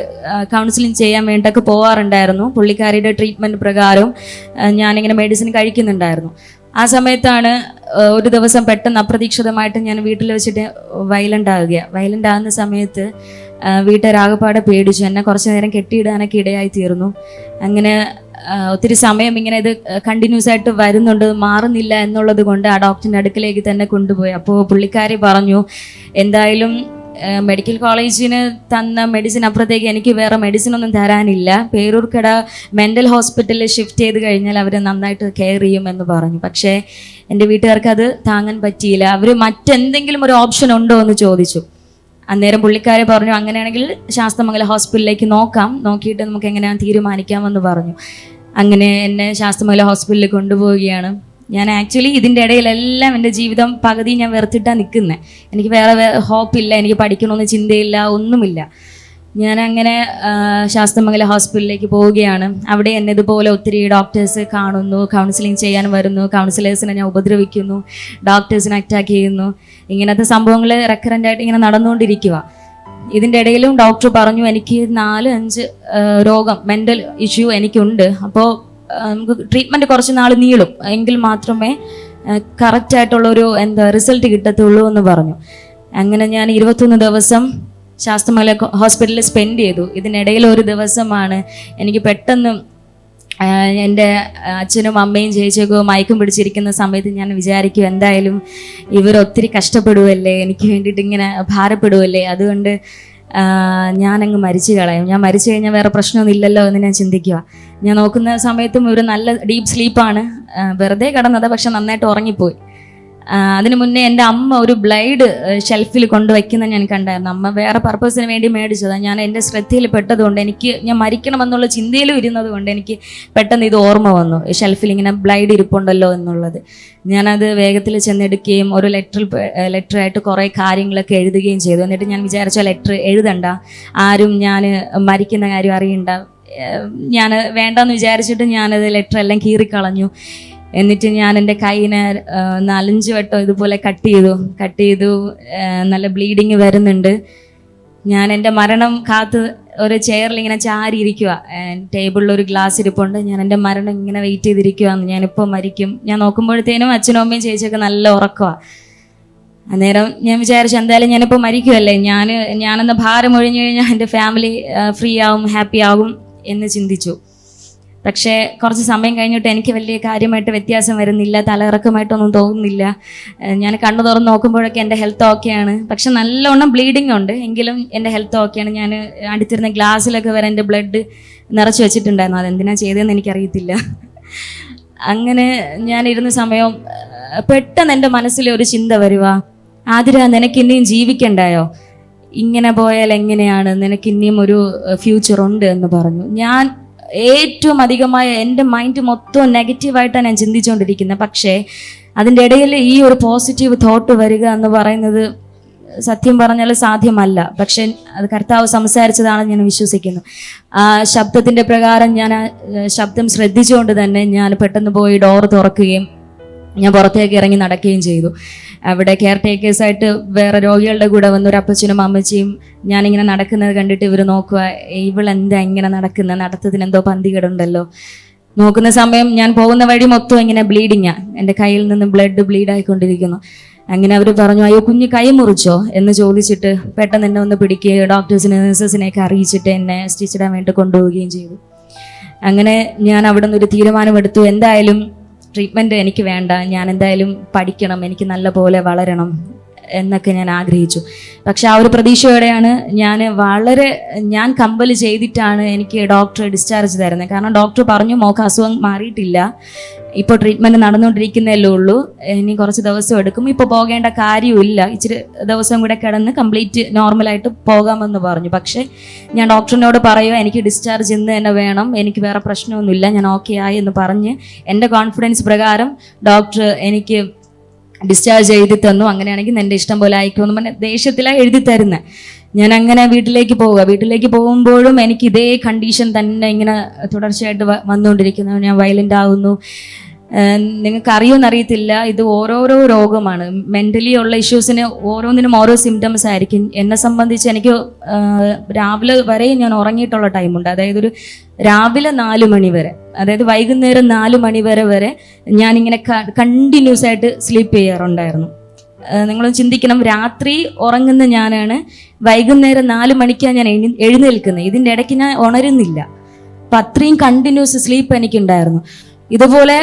കൗൺസിലിംഗ് ചെയ്യാൻ വേണ്ടിയൊക്കെ പോകാറുണ്ടായിരുന്നു. പുള്ളിക്കാരിയുടെ ട്രീറ്റ്മെൻറ്റ് പ്രകാരം ഞാനിങ്ങനെ മെഡിസിൻ കഴിക്കുന്നുണ്ടായിരുന്നു. ആ സമയത്താണ് ഒരു ദിവസം പെട്ടെന്ന് അപ്രതീക്ഷിതമായിട്ട് ഞാൻ വീട്ടിൽ വെച്ചിട്ട് വയലൻ്റ് ആകുന്ന സമയത്ത് വീട്ടുകാരാകപ്പാടെ പേടിച്ചു. എന്നെ കുറച്ച് നേരം കെട്ടിയിടാനൊക്കെ ഇടയായി തീർന്നു. അങ്ങനെ ഒത്തിരി സമയം ഇങ്ങനെ ഇത് കണ്ടിന്യൂസ് ആയിട്ട് വരുന്നുണ്ട്, മാറുന്നില്ല എന്നുള്ളത് കൊണ്ട് ആ ഡോക്ടറിൻ്റെ അടുക്കിലേക്ക് തന്നെ കൊണ്ടുപോയി. അപ്പോൾ പുള്ളിക്കാരി പറഞ്ഞു, എന്തായാലും മെഡിക്കൽ കോളേജിന് തന്ന മെഡിസിൻ അപ്പുറത്തേക്ക് എനിക്ക് വേറെ മെഡിസിൻ ഒന്നും തരാനില്ല, പേരൂർക്കട മെൻ്റൽ ഹോസ്പിറ്റലിൽ ഷിഫ്റ്റ് ചെയ്ത് കഴിഞ്ഞാൽ അവർ നന്നായിട്ട് കെയർ ചെയ്യുമെന്ന് പറഞ്ഞു. പക്ഷേ എൻ്റെ വീട്ടുകാർക്ക് അത് താങ്ങാൻ പറ്റിയില്ല. അവർ മറ്റെന്തെങ്കിലും ഒരു ഓപ്ഷൻ ഉണ്ടോ എന്ന് ചോദിച്ചു. അന്നേരം പുള്ളിക്കാരെ പറഞ്ഞു, അങ്ങനെയാണെങ്കിൽ ശാസ്തമംഗലം ഹോസ്പിറ്റലിലേക്ക് നോക്കിയിട്ട് നമുക്ക് എങ്ങനെയാണ് തീരുമാനിക്കാമെന്ന് പറഞ്ഞു. അങ്ങനെ എന്നെ ശാസ്തമംഗലം ഹോസ്പിറ്റലിൽ കൊണ്ടുപോവുകയാണ്. ഞാൻ ആക്ച്വലി ഇതിൻ്റെ ഇടയിലെല്ലാം എൻ്റെ ജീവിതം പകുതി ഞാൻ വെറുത്തിട്ടാണ് നിൽക്കുന്നത്. എനിക്ക് വേറെ ഹോപ്പില്ല, എനിക്ക് പഠിക്കണമെന്ന് ചിന്തയില്ല, ഒന്നുമില്ല. ഞാൻ അങ്ങനെ ശാസ്തമംഗലം ഹോസ്പിറ്റലിലേക്ക് പോവുകയാണ്. അവിടെ എന്നെ ഇതുപോലെ ഒത്തിരി ഡോക്ടേഴ്സ് കാണുന്നു, കൗൺസിലിംഗ് ചെയ്യാൻ വരുന്നു, കൗൺസിലേഴ്സിനെ ഞാൻ ഉപദ്രവിക്കുന്നു, ഡോക്ടേഴ്സിനെ അറ്റാക്ക് ചെയ്യുന്നു. ഇങ്ങനത്തെ സംഭവങ്ങൾ റെക്കറൻ്റായിട്ട് ഇങ്ങനെ നടന്നുകൊണ്ടിരിക്കുക. ഇതിൻ്റെ ഇടയിലും ഡോക്ടർ പറഞ്ഞു, എനിക്ക് 4-5 രോഗം, മെൻ്റൽ ഇഷ്യൂ എനിക്കുണ്ട്. അപ്പോൾ നമുക്ക് ട്രീറ്റ്മെൻറ്റ് കുറച്ച് നാൾ നീളും, എങ്കിൽ മാത്രമേ കറക്റ്റായിട്ടുള്ളൊരു റിസൾട്ട് കിട്ടത്തുള്ളൂ എന്ന് പറഞ്ഞു. അങ്ങനെ ഞാൻ 21 ദിവസം ശാസ്തമംഗലം ഹോസ്പിറ്റലിൽ സ്പെൻഡ് ചെയ്തു. ഇതിനിടയിൽ ഒരു ദിവസമാണ് എനിക്ക് പെട്ടെന്ന് എൻ്റെ അച്ഛനും അമ്മയും ചേച്ചിയൊക്കെ മയക്കം പിടിച്ചിരിക്കുന്ന സമയത്ത് ഞാൻ വിചാരിക്കും, എന്തായാലും ഇവരൊത്തിരി കഷ്ടപ്പെടുവല്ലേ, എനിക്ക് വേണ്ടിയിട്ട് ഇങ്ങനെ ഭാരപ്പെടുവല്ലേ, അതുകൊണ്ട് ഞാനങ്ങ് മരിച്ചു കളയും. ഞാൻ മരിച്ചു കഴിഞ്ഞാൽ വേറെ പ്രശ്നമൊന്നും ഇല്ലല്ലോ എന്ന് ഞാൻ ചിന്തിക്കുക. ഞാൻ നോക്കുന്ന സമയത്തും ഒരു നല്ല ഡീപ്പ് സ്ലീപ്പാണ്, വെറുതെ കിടന്നത്, പക്ഷെ നന്നായിട്ട് ഉറങ്ങിപ്പോയി. അതിന് മുന്നേ എൻ്റെ അമ്മ ഒരു ബ്ലൈഡ് ഷെൽഫിൽ കൊണ്ടുവയ്ക്കുന്ന ഞാൻ കണ്ടായിരുന്നു. അമ്മ വേറെ പർപ്പസിന് വേണ്ടി മേടിച്ചതാണ്. ഞാൻ എൻ്റെ ശ്രദ്ധയിൽ പെട്ടതുകൊണ്ട്, ഞാൻ മരിക്കണമെന്നുള്ള ചിന്തയിലും ഇരുന്നത് കൊണ്ട് എനിക്ക് പെട്ടെന്ന് ഇത് ഓർമ്മ വന്നു, ഷെൽഫിൽ ഇങ്ങനെ ബ്ലൈഡ് ഇരിപ്പുണ്ടല്ലോ എന്നുള്ളത്. ഞാനത് വേഗത്തിൽ ചെന്നെടുക്കുകയും ഒരു ലെറ്ററായിട്ട് കുറേ കാര്യങ്ങളൊക്കെ എഴുതുകയും ചെയ്തു. എന്നിട്ട് ഞാൻ വിചാരിച്ച ലെറ്റർ എഴുതണ്ട, ആരും ഞാൻ മരിക്കുന്ന കാര്യം അറിയണ്ട, ഞാൻ വേണ്ടെന്ന് വിചാരിച്ചിട്ട് ഞാനത് ലെറ്റർ എല്ലാം കീറിക്കളഞ്ഞു. എന്നിട്ട് ഞാൻ എൻ്റെ കൈയിനെ 4-5 വട്ടം ഇതുപോലെ കട്ട് ചെയ്തു. നല്ല ബ്ലീഡിങ് വരുന്നുണ്ട്. ഞാൻ എൻ്റെ മരണം കാത്ത് ഒരു ചെയറിൽ ഇങ്ങനെ ചാരി ഇരിക്കുക. ടേബിളിൽ ഒരു ഗ്ലാസ് ഇരിപ്പുണ്ട്. ഞാൻ എൻ്റെ മരണം ഇങ്ങനെ വെയിറ്റ് ചെയ്തിരിക്കുകയാണ്, ഞാനിപ്പോൾ മരിക്കും. ഞാൻ നോക്കുമ്പോഴത്തേനും അച്ഛനും അമ്മയും ചേച്ചിയൊക്കെ നല്ല ഉറക്കമാണ്. അന്നേരം ഞാൻ വിചാരിച്ചു, എന്തായാലും ഞാനിപ്പോൾ മരിക്കുമല്ലേ, ഞാനെന്ന ഭാരം ഒഴിഞ്ഞു കഴിഞ്ഞാൽ എൻ്റെ ഫാമിലി ഫ്രീ ആവും, ഹാപ്പി ആകും എന്ന് ചിന്തിച്ചു. പക്ഷേ കുറച്ച് സമയം കഴിഞ്ഞിട്ട് എനിക്ക് വലിയ കാര്യമായിട്ട് വ്യത്യാസം വരുന്നില്ല, തലയിറക്കമായിട്ടൊന്നും തോന്നുന്നില്ല. ഞാൻ കണ്ണു തുറന്ന് നോക്കുമ്പോഴൊക്കെ എൻ്റെ ഹെൽത്ത് ഓക്കെയാണ്, പക്ഷെ നല്ലോണം ബ്ലീഡിങ് ഉണ്ട്, എങ്കിലും എൻ്റെ ഹെൽത്ത് ഓക്കെയാണ്. ഞാൻ അടുത്തിരുന്ന ഗ്ലാസ്സിലൊക്കെ വരെ എൻ്റെ ബ്ലഡ് നിറച്ച് വെച്ചിട്ടുണ്ടായിരുന്നു. അതെന്തിനാണ് ചെയ്തതെന്ന് എനിക്കറിയത്തില്ല. അങ്ങനെ ഞാനിരുന്ന സമയം പെട്ടെന്ന് എൻ്റെ മനസ്സിൽ ഒരു ചിന്ത വരുക, ആതിര, നിനക്ക് ഇനിയും ജീവിക്കണ്ടായോ? ഇങ്ങനെ പോയാൽ എങ്ങനെയാണ്, നിനക്ക് ഇനിയും ഒരു ഫ്യൂച്ചർ ഉണ്ട് എന്ന് പറഞ്ഞു. ഞാൻ ഏറ്റവും അധികമായ എൻ്റെ മൈൻഡ് മൊത്തം നെഗറ്റീവായിട്ടാണ് ഞാൻ ചിന്തിച്ചുകൊണ്ടിരിക്കുന്നത്. പക്ഷേ അതിൻ്റെ ഇടയിൽ ഈ ഒരു പോസിറ്റീവ് തോട്ട് വരിക എന്ന് പറയുന്നത് സത്യം പറഞ്ഞാൽ സാധ്യമല്ല. പക്ഷെ അത് കർത്താവ് സംസാരിച്ചതാണെന്ന് ഞാൻ വിശ്വസിക്കുന്നു. ആ ശബ്ദത്തിൻ്റെ പ്രകാരം ഞാൻ ആ ശബ്ദം ശ്രദ്ധിച്ചുകൊണ്ട് തന്നെ ഞാൻ പെട്ടെന്ന് പോയി ഡോർ തുറക്കുകയും ഞാൻ പുറത്തേക്ക് ഇറങ്ങി നടക്കുകയും ചെയ്തു. അവിടെ കെയർ ടേക്കേഴ്സായിട്ട് വേറെ രോഗികളുടെ കൂടെ വന്ന ഒരു അപ്പച്ചനും അമ്മച്ചിയും ഞാനിങ്ങനെ നടക്കുന്നത് കണ്ടിട്ട് ഇവർ നോക്കുക, ഇവളെന്താ ഇങ്ങനെ നടക്കുന്നത്, നടത്തത്തിന് എന്തോ പന്തികേടുണ്ടല്ലോ. നോക്കുന്ന സമയം ഞാൻ പോകുന്ന വഴി മൊത്തം ഇങ്ങനെ ബ്ലീഡിങ്ങാണ്, എൻ്റെ കയ്യിൽ നിന്ന് ബ്ലഡ് ബ്ലീഡായിക്കൊണ്ടിരിക്കുന്നു. അങ്ങനെ അവർ പറഞ്ഞു, അയ്യോ കുഞ്ഞ് കൈ മുറിച്ചോ എന്ന് ചോദിച്ചിട്ട് പെട്ടെന്ന് എന്നെ ഒന്ന് പിടിക്കുകയും ഡോക്ടേഴ്സിനെ നഴ്സസിനെയൊക്കെ അറിയിച്ചിട്ട് എന്നെ സ്റ്റിച്ചിടാൻ വേണ്ടി കൊണ്ടുപോവുകയും ചെയ്തു. അങ്ങനെ ഞാൻ അവിടെ നിന്നൊരു തീരുമാനമെടുത്തു, എന്തായാലും ട്രീറ്റ്മെൻറ്റ് എനിക്ക് വേണ്ട, ഞാൻ എന്തായാലും പഠിക്കണം, എനിക്ക് നല്ല പോലെ വളരണം എന്നൊക്കെ ഞാൻ ആഗ്രഹിച്ചു. പക്ഷെ ആ ഒരു പ്രതീക്ഷയോടെയാണ് ഞാൻ കമ്പൽ ചെയ്തിട്ടാണ് എനിക്ക് ഡോക്ടർ ഡിസ്ചാർജ് തരുന്നത്. കാരണം ഡോക്ടർ പറഞ്ഞു, മോക്ക് അസുഖം മാറിയിട്ടില്ല, ഇപ്പോൾ ട്രീറ്റ്മെൻറ്റ് നടന്നുകൊണ്ടിരിക്കുന്നതല്ലേ ഉള്ളൂ, ഇനി കുറച്ച് ദിവസം എടുക്കും, ഇപ്പോൾ പോകേണ്ട കാര്യമില്ല, ഇച്ചിരി ദിവസം കൂടെ കിടന്ന് കംപ്ലീറ്റ് നോർമലായിട്ട് പോകാമെന്ന് പറഞ്ഞു. പക്ഷേ ഞാൻ ഡോക്ടറിനോട് പറയുക, എനിക്ക് ഡിസ്ചാർജ് ഇന്ന് തന്നെ വേണം, എനിക്ക് വേറെ പ്രശ്നമൊന്നുമില്ല, ഞാൻ ഓക്കെ ആയി എന്ന് പറഞ്ഞ് എൻ്റെ കോൺഫിഡൻസ് പ്രകാരം ഡോക്ടർ എനിക്ക് ഡിസ്ചാർജ് എഴുതി തന്നു. അങ്ങനെയാണെങ്കിൽ എൻ്റെ ഇഷ്ടം പോലെ ആയിക്കോന്ന് പറഞ്ഞ് ദേഷ്യത്തിലാണ് എഴുതി തരുന്നത്. ഞാൻ അങ്ങനെ വീട്ടിലേക്ക് പോകുമ്പോഴും എനിക്ക് ഇതേ കണ്ടീഷൻ തന്നെ ഇങ്ങനെ തുടർച്ചയായിട്ട് വന്നുകൊണ്ടിരിക്കുന്നു. ഞാൻ വയലൻ്റ് ആകുന്നു, നിങ്ങൾക്ക് അറിയുമെന്നറിയത്തില്ല, ഇത് ഓരോരോ രോഗമാണ്. മെൻ്റലി ഉള്ള ഇഷ്യൂസിന് ഓരോന്നിനും ഓരോ സിംറ്റംസ് ആയിരിക്കും. എന്നെ സംബന്ധിച്ച് എനിക്ക് രാവിലെ വരെ ഞാൻ ഉറങ്ങിയിട്ടുള്ള ടൈമുണ്ട്. അതായത് ഒരു രാവിലെ 4 മണി വരെ, അതായത് വൈകുന്നേരം 4 മണി വരെ ഞാനിങ്ങനെ കണ്ടിന്യൂസ് ആയിട്ട് സ്ലീപ്പ് ചെയ്യാറുണ്ടായിരുന്നു. നിങ്ങൾ ചിന്തിക്കണം, രാത്രി ഉറങ്ങുന്ന ഞാനാണ്, വൈകുന്നേരം 4 മണിക്കാണ് ഞാൻ എഴുന്നേൽക്കുന്നത്. ഇതിൻ്റെ ഇടയ്ക്ക് ഞാൻ ഉണരുന്നില്ല. അപ്പം അത്രയും കണ്ടിന്യൂസ് സ്ലീപ്പ് എനിക്കുണ്ടായിരുന്നു. ഇതുപോലെ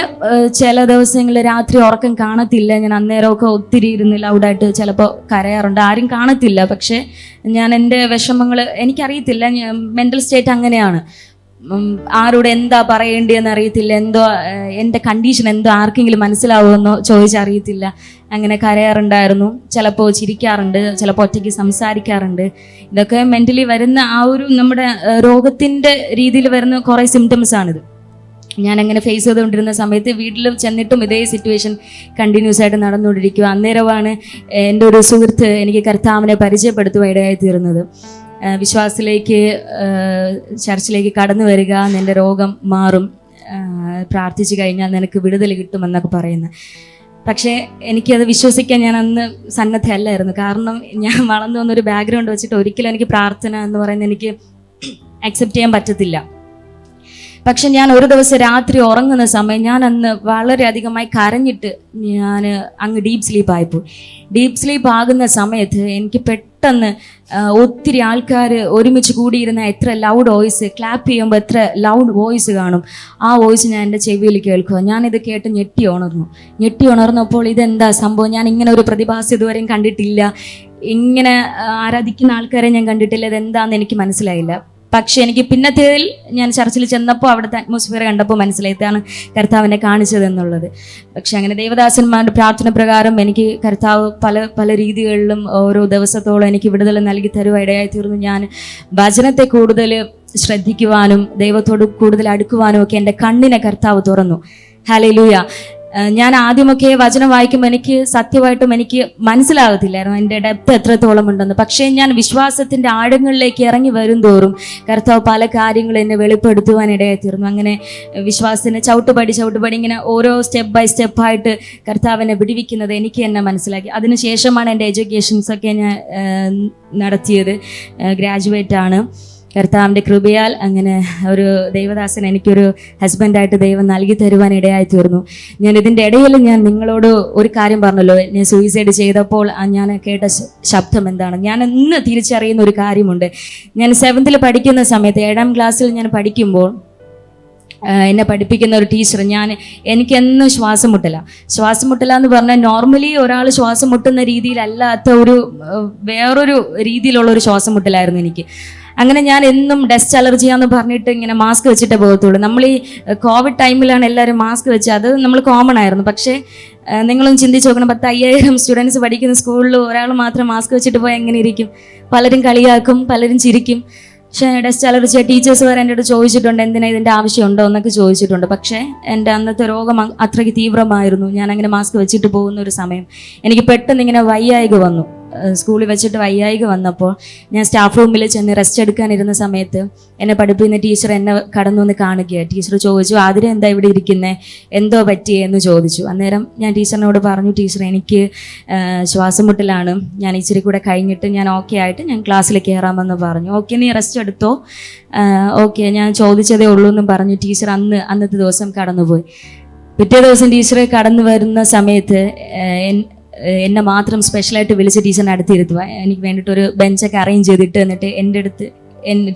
ചില ദിവസങ്ങളിൽ രാത്രി ഉറക്കം കാണത്തില്ല. ഞാൻ അന്നേരമൊക്കെ ഒത്തിരി ഇരുന്ന് ലൗഡായിട്ട് ചിലപ്പോൾ കരയാറുണ്ട്. ആരും കാണത്തില്ല, പക്ഷേ ഞാൻ എൻ്റെ വിഷമങ്ങൾ എനിക്കറിയത്തില്ല. മെൻ്റൽ സ്റ്റേറ്റ് അങ്ങനെയാണ്. ആരോട് എന്താ പറയേണ്ടതെന്ന് അറിയത്തില്ല, എന്തോ എൻ്റെ കണ്ടീഷൻ എന്തോ ആർക്കെങ്കിലും മനസ്സിലാവുമെന്നോ ചോദിച്ചറിയത്തില്ല. അങ്ങനെ കരയാറുണ്ടായിരുന്നു, ചിലപ്പോൾ ചിരിക്കാറുണ്ട്, ചിലപ്പോൾ ഒറ്റയ്ക്ക് സംസാരിക്കാറുണ്ട്. ഇതൊക്കെ മെൻ്റലി വരുന്ന ആ ഒരു നമ്മുടെ രോഗത്തിൻ്റെ രീതിയിൽ വരുന്ന കുറേ സിംറ്റംസ് ആണിത്. ഞാനങ്ങനെ ഫേസ് ചെയ്തുകൊണ്ടിരുന്ന സമയത്ത് വീട്ടിൽ ചെന്നിട്ടും ഇതേ സിറ്റുവേഷൻ കണ്ടിന്യൂസ് ആയിട്ട് നടന്നുകൊണ്ടിരിക്കുക. അന്നേരമാണ് എൻ്റെ ഒരു സുഹൃത്ത് എനിക്ക് കർത്താവിനെ പരിചയപ്പെടുത്തുവാൻ ഇടയായി തീർന്നത്. വിശ്വാസത്തിലേക്ക്, ചർച്ചിലേക്ക് കടന്നു വരിക, നിൻ്റെ രോഗം മാറും, പ്രാർത്ഥിച്ചു കഴിഞ്ഞാൽ നിനക്ക് വിടുതൽ കിട്ടുമെന്നൊക്കെ പറയുന്നത്. പക്ഷേ എനിക്കത് വിശ്വസിക്കാൻ ഞാൻ അന്ന് സന്നദ്ധയല്ലായിരുന്നു. കാരണം ഞാൻ വളർന്നു വന്നൊരു ബാക്ക്ഗ്രൗണ്ട് വെച്ചിട്ട് ഒരിക്കലും എനിക്ക് പ്രാർത്ഥന എന്ന് പറയുന്നത് എനിക്ക് അക്സെപ്റ്റ് ചെയ്യാൻ പറ്റത്തില്ല. പക്ഷെ ഞാൻ ഒരു ദിവസം രാത്രി ഉറങ്ങുന്ന സമയം ഞാൻ അന്ന് വളരെയധികമായി കരഞ്ഞിട്ട് ഞാൻ അങ്ങ് ഡീപ്പ് സ്ലീപ്പ് ആയിപ്പോയി. ഡീപ്പ് സ്ലീപ്പ് ആകുന്ന സമയത്ത് എനിക്ക് പെട്ടെന്ന് ഒത്തിരി ആൾക്കാർ ഒരുമിച്ച് കൂടിയിരുന്ന എത്ര ലൗഡ് വോയിസ്, ക്ലാപ്പ് ചെയ്യുമ്പോൾ എത്ര ലൗഡ് വോയിസ് കാണും, ആ വോയിസ് ഞാൻ എൻ്റെ ചെവിയിൽ കേൾക്കുക. ഞാനിത് കേട്ട് ഞെട്ടി ഉണർന്നപ്പോൾ ഇതെന്താ സംഭവം, ഞാൻ ഇങ്ങനെ ഒരു പ്രതിഭാസം ഇതുവരെയും കണ്ടിട്ടില്ല, ഇങ്ങനെ ആരാധിക്കുന്ന ആൾക്കാരെ ഞാൻ കണ്ടിട്ടില്ല, ഇതെന്താണെന്ന് എനിക്ക് മനസ്സിലായില്ല. പക്ഷെ എനിക്ക് പിന്നത്തേതിൽ ഞാൻ ചർച്ചിൽ ചെന്നപ്പോൾ അവിടുത്തെ അറ്റ്മോസ്ഫിയർ കണ്ടപ്പോൾ മനസ്സിലായിട്ടാണ് കർത്താവിനെ കാണിച്ചതെന്നുള്ളത്. പക്ഷെ അങ്ങനെ ദേവദാസന്മാരുടെ പ്രാർത്ഥന പ്രകാരം എനിക്ക് കർത്താവ് പല രീതികളിലും ഓരോ ദിവസത്തോളം എനിക്ക് വിടുതൽ നൽകി തരുവാൻ ഇടയായി തീർന്നു. ഞാൻ വചനത്തെ കൂടുതൽ ശ്രദ്ധിക്കുവാനും ദൈവത്തോട് കൂടുതൽ അടുക്കുവാനും ഒക്കെ എൻ്റെ കണ്ണിനെ കർത്താവ് തുറന്നു. ഹല്ലേലൂയ. ഞാൻ ആദ്യമൊക്കെ വചനം വായിക്കുമ്പോൾ എനിക്ക് സത്യമായിട്ടും എനിക്ക് മനസ്സിലാകത്തില്ലായിരുന്നു എൻ്റെ ഡെപ്ത് എത്രത്തോളം ഉണ്ടെന്ന്. പക്ഷേ ഞാൻ വിശ്വാസത്തിൻ്റെ ആഴങ്ങളിലേക്ക് ഇറങ്ങി വരും തോറും കർത്താവ് പല കാര്യങ്ങളും എന്നെ വെളിപ്പെടുത്തുവാൻ ഇടയായിത്തീർന്നു. അങ്ങനെ വിശ്വാസത്തിന് ചവിട്ടുപടി ഇങ്ങനെ ഓരോ സ്റ്റെപ്പ് ബൈ സ്റ്റെപ്പായിട്ട് കർത്താവിനെ വിടുവിക്കുന്നത് എനിക്ക് എന്നെ മനസ്സിലാക്കി. അതിനുശേഷമാണ് എൻ്റെ എഡ്യൂക്കേഷൻസൊക്കെ ഞാൻ നടത്തിയത്. ഗ്രാജുവേറ്റ് ആണ്. കർത്താവിൻ്റെ കൃപയാൽ അങ്ങനെ ഒരു ദൈവദാസൻ എനിക്കൊരു ഹസ്ബൻഡായിട്ട് ദൈവം നൽകി തരുവാൻ ഇടയായി തീർന്നു. ഞാൻ ഇതിൻ്റെ ഇടയിൽ ഞാൻ നിങ്ങളോട് ഒരു കാര്യം പറഞ്ഞല്ലോ, ഞാൻ സൂയിസൈഡ് ചെയ്തപ്പോൾ ഞാൻ കേട്ട ശബ്ദം എന്താണ്. ഞാൻ ഇന്ന് തിരിച്ചറിയുന്ന ഒരു കാര്യമുണ്ട്. ഞാൻ 7th പഠിക്കുന്ന സമയത്ത് 7ാം ക്ലാസ്സിൽ ഞാൻ പഠിക്കുമ്പോൾ എന്നെ പഠിപ്പിക്കുന്ന ഒരു ടീച്ചർ, എനിക്കെന്നും ശ്വാസം മുട്ടല എന്ന് പറഞ്ഞാൽ നോർമലി ഒരാൾ ശ്വാസം മുട്ടുന്ന രീതിയിലല്ലാത്ത വേറൊരു രീതിയിലുള്ള ഒരു ശ്വാസം മുട്ടലായിരുന്നു എനിക്ക്. അങ്ങനെ ഞാൻ എന്നും ഡസ്റ്റ് അലർജിയാന്ന് പറഞ്ഞിട്ട് ഇങ്ങനെ മാസ്ക് വെച്ചിട്ടേ പോകത്തുള്ളൂ. നമ്മൾ ഈ കോവിഡ് ടൈമിലാണ് എല്ലാവരും മാസ്ക് വെച്ചത്, അത് നമ്മൾ കോമൺ ആയിരുന്നു. പക്ഷേ നിങ്ങളും ചിന്തിച്ച് നോക്കണം, 10,000 സ്റ്റുഡൻസ് പഠിക്കുന്ന സ്കൂളിൽ ഒരാൾ മാത്രം മാസ്ക് വെച്ചിട്ട് പോയാൽ എങ്ങനെ ഇരിക്കും? പലരും കളിയാക്കും, പലരും ചിരിക്കും. പക്ഷേ ഡസ്റ്റ് അലർജി ടീച്ചേഴ്സ് വരെ എൻ്റെ അടുത്ത് ചോദിച്ചിട്ടുണ്ട്, എന്തിനാ ഇതിൻ്റെ ആവശ്യമുണ്ടോ എന്നൊക്കെ ചോദിച്ചിട്ടുണ്ട്. പക്ഷേ എൻ്റെ അന്നത്തെ രോഗം അത്രയ്ക്ക് തീവ്രമായിരുന്നു. ഞാൻ അങ്ങനെ മാസ്ക് വെച്ചിട്ട് പോകുന്ന ഒരു സമയം എനിക്ക് പെട്ടെന്ന് ഇങ്ങനെ വയ്യായ്ക വന്നു. സ്കൂളിൽ വെച്ചിട്ട് വയ്യായ്ക വന്നപ്പോൾ ഞാൻ സ്റ്റാഫ് റൂമിൽ ചെന്ന് റെസ്റ്റ് എടുക്കാനിരുന്ന സമയത്ത് എന്നെ പഠിപ്പിക്കുന്ന ടീച്ചർ എന്നെ കടന്നു വന്ന് കാണുകയാണ്. ടീച്ചർ ചോദിച്ചു, ആതിര എന്താ ഇവിടെ ഇരിക്കുന്നത്, എന്തോ പറ്റിയെന്ന് ചോദിച്ചു. അന്നേരം ഞാൻ ടീച്ചറിനോട് പറഞ്ഞു, ടീച്ചർ എനിക്ക് ശ്വാസം മുട്ടലാണ്, ഞാൻ ഇച്ചിരി കൂടെ കഴിഞ്ഞിട്ട് ഞാൻ ഓക്കെ ആയിട്ട് ഞാൻ ക്ലാസ്സിൽ കയറാമെന്ന് പറഞ്ഞു. ഓക്കെ, നീ റെസ്റ്റ് എടുത്തോ, ഓക്കെ ഞാൻ ചോദിച്ചതേ ഉള്ളൂ എന്നും പറഞ്ഞു ടീച്ചർ അന്നത്തെ ദിവസം കടന്നുപോയി. പിറ്റേ ദിവസം ടീച്ചറെ കടന്നു വരുന്ന സമയത്ത് എന്നെ മാത്രം സ്പെഷ്യലായിട്ട് വിളിച്ച് ടീച്ചറിനെ അടുത്തിരുത്തുക. എനിക്ക് വേണ്ടിയിട്ടൊരു ബെഞ്ചൊക്കെ അറേഞ്ച് ചെയ്തിട്ട് എന്നിട്ട്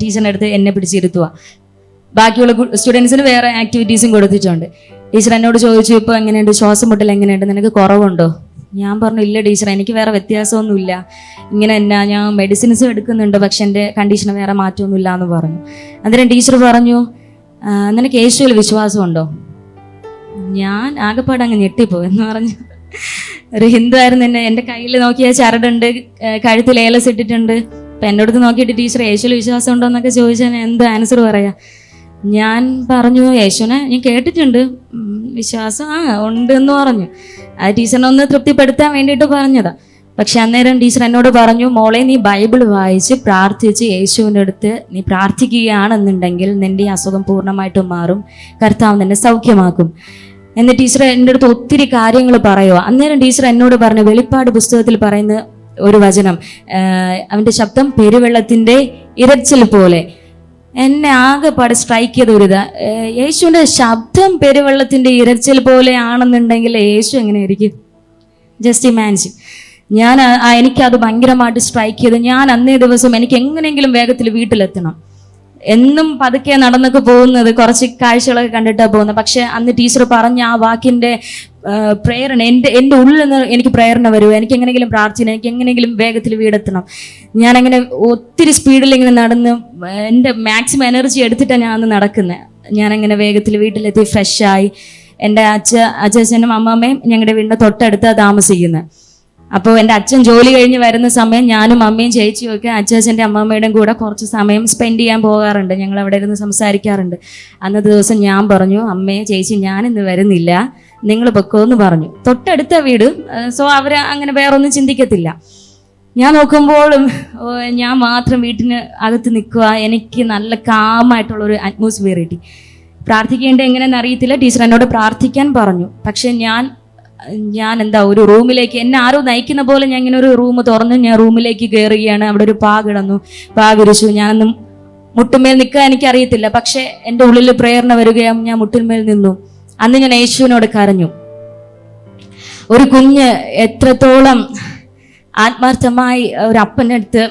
ടീച്ചറിൻ്റെ അടുത്ത് എന്നെ പിടിച്ചിരുത്തുക. ബാക്കിയുള്ള സ്റ്റുഡൻസിന് വേറെ ആക്ടിവിറ്റീസും കൊടുത്തിട്ടുണ്ട്. ടീച്ചർ എന്നോട് ചോദിച്ചു, ഇപ്പോൾ എങ്ങനെയുണ്ട്, ശ്വാസം മുട്ടൽ എങ്ങനെയുണ്ട്, നിനക്ക് കുറവുണ്ടോ? ഞാൻ പറഞ്ഞു, ഇല്ല ടീച്ചർ, എനിക്ക് വേറെ വ്യത്യാസമൊന്നുമില്ല, ഇങ്ങനെ ഞാൻ മെഡിസിൻസും എടുക്കുന്നുണ്ട്, പക്ഷെ എൻ്റെ കണ്ടീഷന് വേറെ മാറ്റമൊന്നുമില്ല എന്ന് പറഞ്ഞു. അന്നേരം ടീച്ചർ പറഞ്ഞു, നിനക്ക് യേശുവിൽ വിശ്വാസമുണ്ടോ? ഞാൻ ആകെപ്പാടെ അങ്ങ് ഞെട്ടിപ്പോയി. എന്ന് പറഞ്ഞു, ഒരു ഹിന്ദു ആയിരുന്നു. എൻ്റെ കയ്യിൽ നോക്കിയാൽ ചരടുണ്ട്, കഴുത്തിൽ ഏലസ് ഇട്ടിട്ടുണ്ട്. അപ്പം എൻ്റെ അടുത്ത് നോക്കിയിട്ട് ടീച്ചർ യേശുവിൽ വിശ്വാസം ഉണ്ടോ എന്നൊക്കെ ചോദിച്ചാൽ ഞാൻ എന്ത് ആൻസർ പറയാം? ഞാൻ പറഞ്ഞു, യേശുവിനെ ഞാൻ കേട്ടിട്ടുണ്ട്, വിശ്വാസം ഉണ്ട് എന്ന് പറഞ്ഞു. അത് ടീച്ചറിനെ ഒന്ന് തൃപ്തിപ്പെടുത്താൻ വേണ്ടിയിട്ട് പറഞ്ഞതാ. പക്ഷെ അന്നേരം ടീച്ചർ എന്നോട് പറഞ്ഞു, മോളെ നീ ബൈബിൾ വായിച്ച് പ്രാർത്ഥിച്ച് യേശുവിൻ്റെ അടുത്ത് നീ പ്രാർത്ഥിക്കുകയാണെന്നുണ്ടെങ്കിൽ നിൻ്റെ അസുഖം പൂർണ്ണമായിട്ടും മാറും, കർത്താവ് നിന്നെ സൗഖ്യമാക്കും. എന്നിട്ട് ടീച്ചർ എൻ്റെ അടുത്ത് ഒത്തിരി കാര്യങ്ങൾ പറയുക. അന്നേരം ടീച്ചർ എന്നോട് പറഞ്ഞു, വെളിപ്പാട് പുസ്തകത്തിൽ പറയുന്ന ഒരു വചനം, അവൻ്റെ ശബ്ദം പെരുവെള്ളത്തിൻ്റെ ഇരച്ചിൽ പോലെ. എന്നെ ആകെപ്പാട് സ്ട്രൈക്ക് ചെയ്ത ഒരു യേശുവിൻ്റെ ശബ്ദം പെരുവെള്ളത്തിൻ്റെ ഇരച്ചിൽ പോലെ ആണെന്നുണ്ടെങ്കിൽ യേശു എങ്ങനെയായിരിക്കും? Just imagine. എനിക്കത് ഭയങ്കരമായിട്ട് സ്ട്രൈക്ക് ചെയ്ത് ഞാൻ അന്നേ ദിവസം എനിക്ക് എങ്ങനെയെങ്കിലും വേഗത്തിൽ വീട്ടിലെത്തണം. എന്നും പതുക്കെ നടന്നൊക്കെ പോകുന്നത്, കുറച്ച് കാഴ്ചകളൊക്കെ കണ്ടിട്ടാണ് പോകുന്നത്. പക്ഷെ അന്ന് ടീച്ചർ പറഞ്ഞ ആ വാക്കിൻ്റെ പ്രേരണ എൻ്റെ ഉള്ളിൽ നിന്ന് എനിക്ക് പ്രേരണ വരുമോ, എനിക്ക് എങ്ങനെയെങ്കിലും പ്രാർത്ഥിക്കണം, എനിക്ക് എങ്ങനെയെങ്കിലും വേഗത്തിൽ വീടെത്തണം. ഞാനങ്ങനെ ഒത്തിരി സ്പീഡിൽ ഇങ്ങനെ നടന്ന് എൻ്റെ മാക്സിമം എനർജി എടുത്തിട്ടാണ് ഞാൻ അന്ന് നടക്കുന്നത്. ഞാനങ്ങനെ വേഗത്തിൽ വീട്ടിലെത്തി ഫ്രഷായി. എൻ്റെ അച്ഛനും അമ്മമ്മയും ഞങ്ങളുടെ വീടിൻ്റെ തൊട്ടടുത്താണ് താമസിക്കുന്നത്. അപ്പോൾ എൻ്റെ അച്ഛൻ ജോലി കഴിഞ്ഞ് വരുന്ന സമയം ഞാനും അമ്മയും ചേച്ചിയും ഒക്കെ അച്ഛൻ്റെ അമ്മമ്മയുടെയും കൂടെ കുറച്ച് സമയം സ്പെൻഡ് ചെയ്യാൻ പോകാറുണ്ട്. ഞങ്ങൾ അവിടെ ഇരുന്ന് സംസാരിക്കാറുണ്ട്. അന്നത്തെ ദിവസം ഞാൻ പറഞ്ഞു, അമ്മയെ ചേച്ചി ഞാനിന്ന് വരുന്നില്ല, നിങ്ങൾ പൊക്കോ എന്ന് പറഞ്ഞു. തൊട്ടടുത്ത വീട്, സോ അവർ അങ്ങനെ വേറൊന്നും ചിന്തിക്കത്തില്ല. ഞാൻ നോക്കുമ്പോൾ ഞാൻ മാത്രം വീട്ടിന് അകത്ത് നിൽക്കുക. എനിക്ക് നല്ല കാമായിട്ടുള്ളൊരു അറ്റ്മോസ്ഫിയർ കിട്ടി. പ്രാർത്ഥിക്കേണ്ടത് എങ്ങനെയെന്ന് അറിയത്തില്ല. ടീച്ചർ എന്നോട് പ്രാർത്ഥിക്കാൻ പറഞ്ഞു. പക്ഷെ ഞാൻ എന്താ ഒരു റൂമിലേക്ക്, എന്നെ ആരോ നയിക്കുന്ന പോലെ ഞാൻ ഇങ്ങനെ ഒരു റൂം തുറന്ന് ഞാൻ റൂമിലേക്ക് കയറുകയാണ്. അവിടെ ഒരു പാ കിടന്നു, പാ വിരിച്ചു. ഞാനൊന്നും മുട്ടുമേൽ നിൽക്കാൻ എനിക്കറിയത്തില്ല. പക്ഷെ എൻ്റെ ഉള്ളിൽ പ്രേരണ വരികയും ഞാൻ മുട്ടിന്മേൽ നിന്നു. അന്ന് ഞാൻ യേശുവിനോട് കരഞ്ഞു. ഒരു കുഞ്ഞ് എത്രത്തോളം ആത്മാർത്ഥമായി ഒരു അപ്പൻ്റെ അടുത്ത്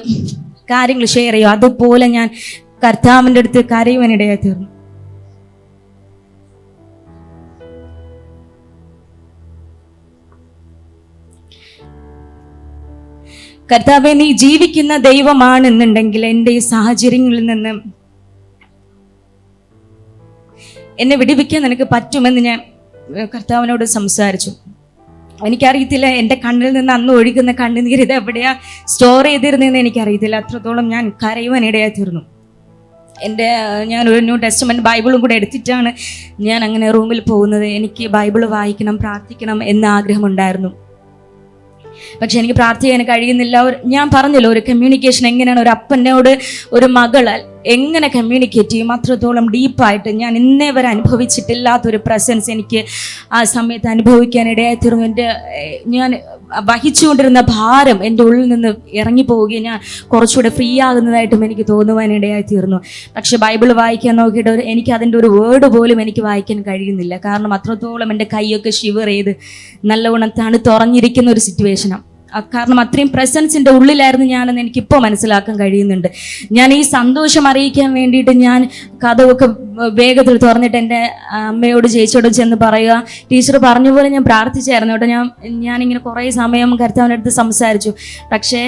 കാര്യങ്ങൾ ഷെയർ ചെയ്യും, അതുപോലെ ഞാൻ കർത്താവിൻ്റെ അടുത്ത് കരയുവാനിടയായി തീർന്നു. കർത്താവേ, നീ ജീവിക്കുന്ന ദൈവമാണെന്നുണ്ടെങ്കിൽ എൻ്റെ ഈ സാഹചര്യങ്ങളിൽ നിന്ന് എന്നെ വിടുവിക്കാൻ നിനക്ക് പറ്റുമെന്ന് ഞാൻ കർത്താവിനോട് സംസാരിച്ചു. എനിക്കറിയത്തില്ല എൻ്റെ കണ്ണിൽ നിന്ന് അന്ന് ഒഴുകുന്ന കണ്ണുനീര് ഇത് എവിടെയാ സ്റ്റോർ ചെയ്തിരുന്നതെന്ന് എനിക്കറിയത്തില്ല. അത്രത്തോളം ഞാൻ കരയുവാനിടയായി തീർന്നു. ഞാനൊരു ന്യൂ ടെസ്റ്റ്മെന്റ് ബൈബിളും കൂടെ എടുത്തിട്ടാണ് ഞാൻ അങ്ങനെ റൂമിൽ പോകുന്നത്. എനിക്ക് ബൈബിൾ വായിക്കണം, പ്രാർത്ഥിക്കണം എന്ന ആഗ്രഹമുണ്ടായിരുന്നു. പക്ഷെ എനിക്ക് പ്രാർത്ഥിക്കാൻ കഴിയുന്നില്ല. ഞാൻ പറഞ്ഞല്ലോ, ഒരു കമ്മ്യൂണിക്കേഷൻ എങ്ങനെയാണ് ഒരു അപ്പനോട് ഒരു മകൾ എങ്ങനെ കമ്മ്യൂണിക്കേറ്റ് ചെയ്യും, അത്രത്തോളം ഡീപ്പായിട്ട് ഞാൻ ഇന്നേ വരെ അനുഭവിച്ചിട്ടില്ലാത്തൊരു പ്രസൻസ് എനിക്ക് ആ സമയത്ത് അനുഭവിക്കാനിടയായി തീർന്നു. ഞാൻ വഹിച്ചുകൊണ്ടിരുന്ന ഭാരം എൻ്റെ ഉള്ളിൽ നിന്ന് ഇറങ്ങിപ്പോവുകയും ഞാൻ കുറച്ചുകൂടെ ഫ്രീ ആകുന്നതായിട്ടും എനിക്ക് തോന്നുവാനിടയായി തീർന്നു. പക്ഷെ ബൈബിൾ വായിക്കാൻ നോക്കിയിട്ട് എനിക്ക് അതിൻ്റെ ഒരു വേർഡ് പോലും എനിക്ക് വായിക്കാൻ കഴിയുന്നില്ല. കാരണം അത്രത്തോളം എൻ്റെ കൈയൊക്കെ ഷിവർ ചെയ്ത് നല്ലവണ്ണം തണുത്തുറഞ്ഞിരിക്കുന്ന ഒരു സിറ്റുവേഷനാണ്. കാരണം അത്രയും പ്രസൻസിൻ്റെ ഉള്ളിലായിരുന്നു ഞാനെന്ന് എനിക്കിപ്പോൾ മനസ്സിലാക്കാൻ കഴിയുന്നുണ്ട്. ഞാൻ ഈ സന്തോഷം അറിയിക്കാൻ വേണ്ടിയിട്ട് ഞാൻ കഥയൊക്കെ വേഗത്തിൽ തുറന്നിട്ട് എൻ്റെ അമ്മയോട് ചേച്ചിയോട് ചെന്ന് പറയുക, ടീച്ചർ പറഞ്ഞ പോലെ ഞാൻ പ്രാർത്ഥിച്ചായിരുന്നു കേട്ടോ. ഞാനിങ്ങനെ കുറേ സമയം കർത്താവിൻ്റെ അടുത്ത് സംസാരിച്ചു. പക്ഷേ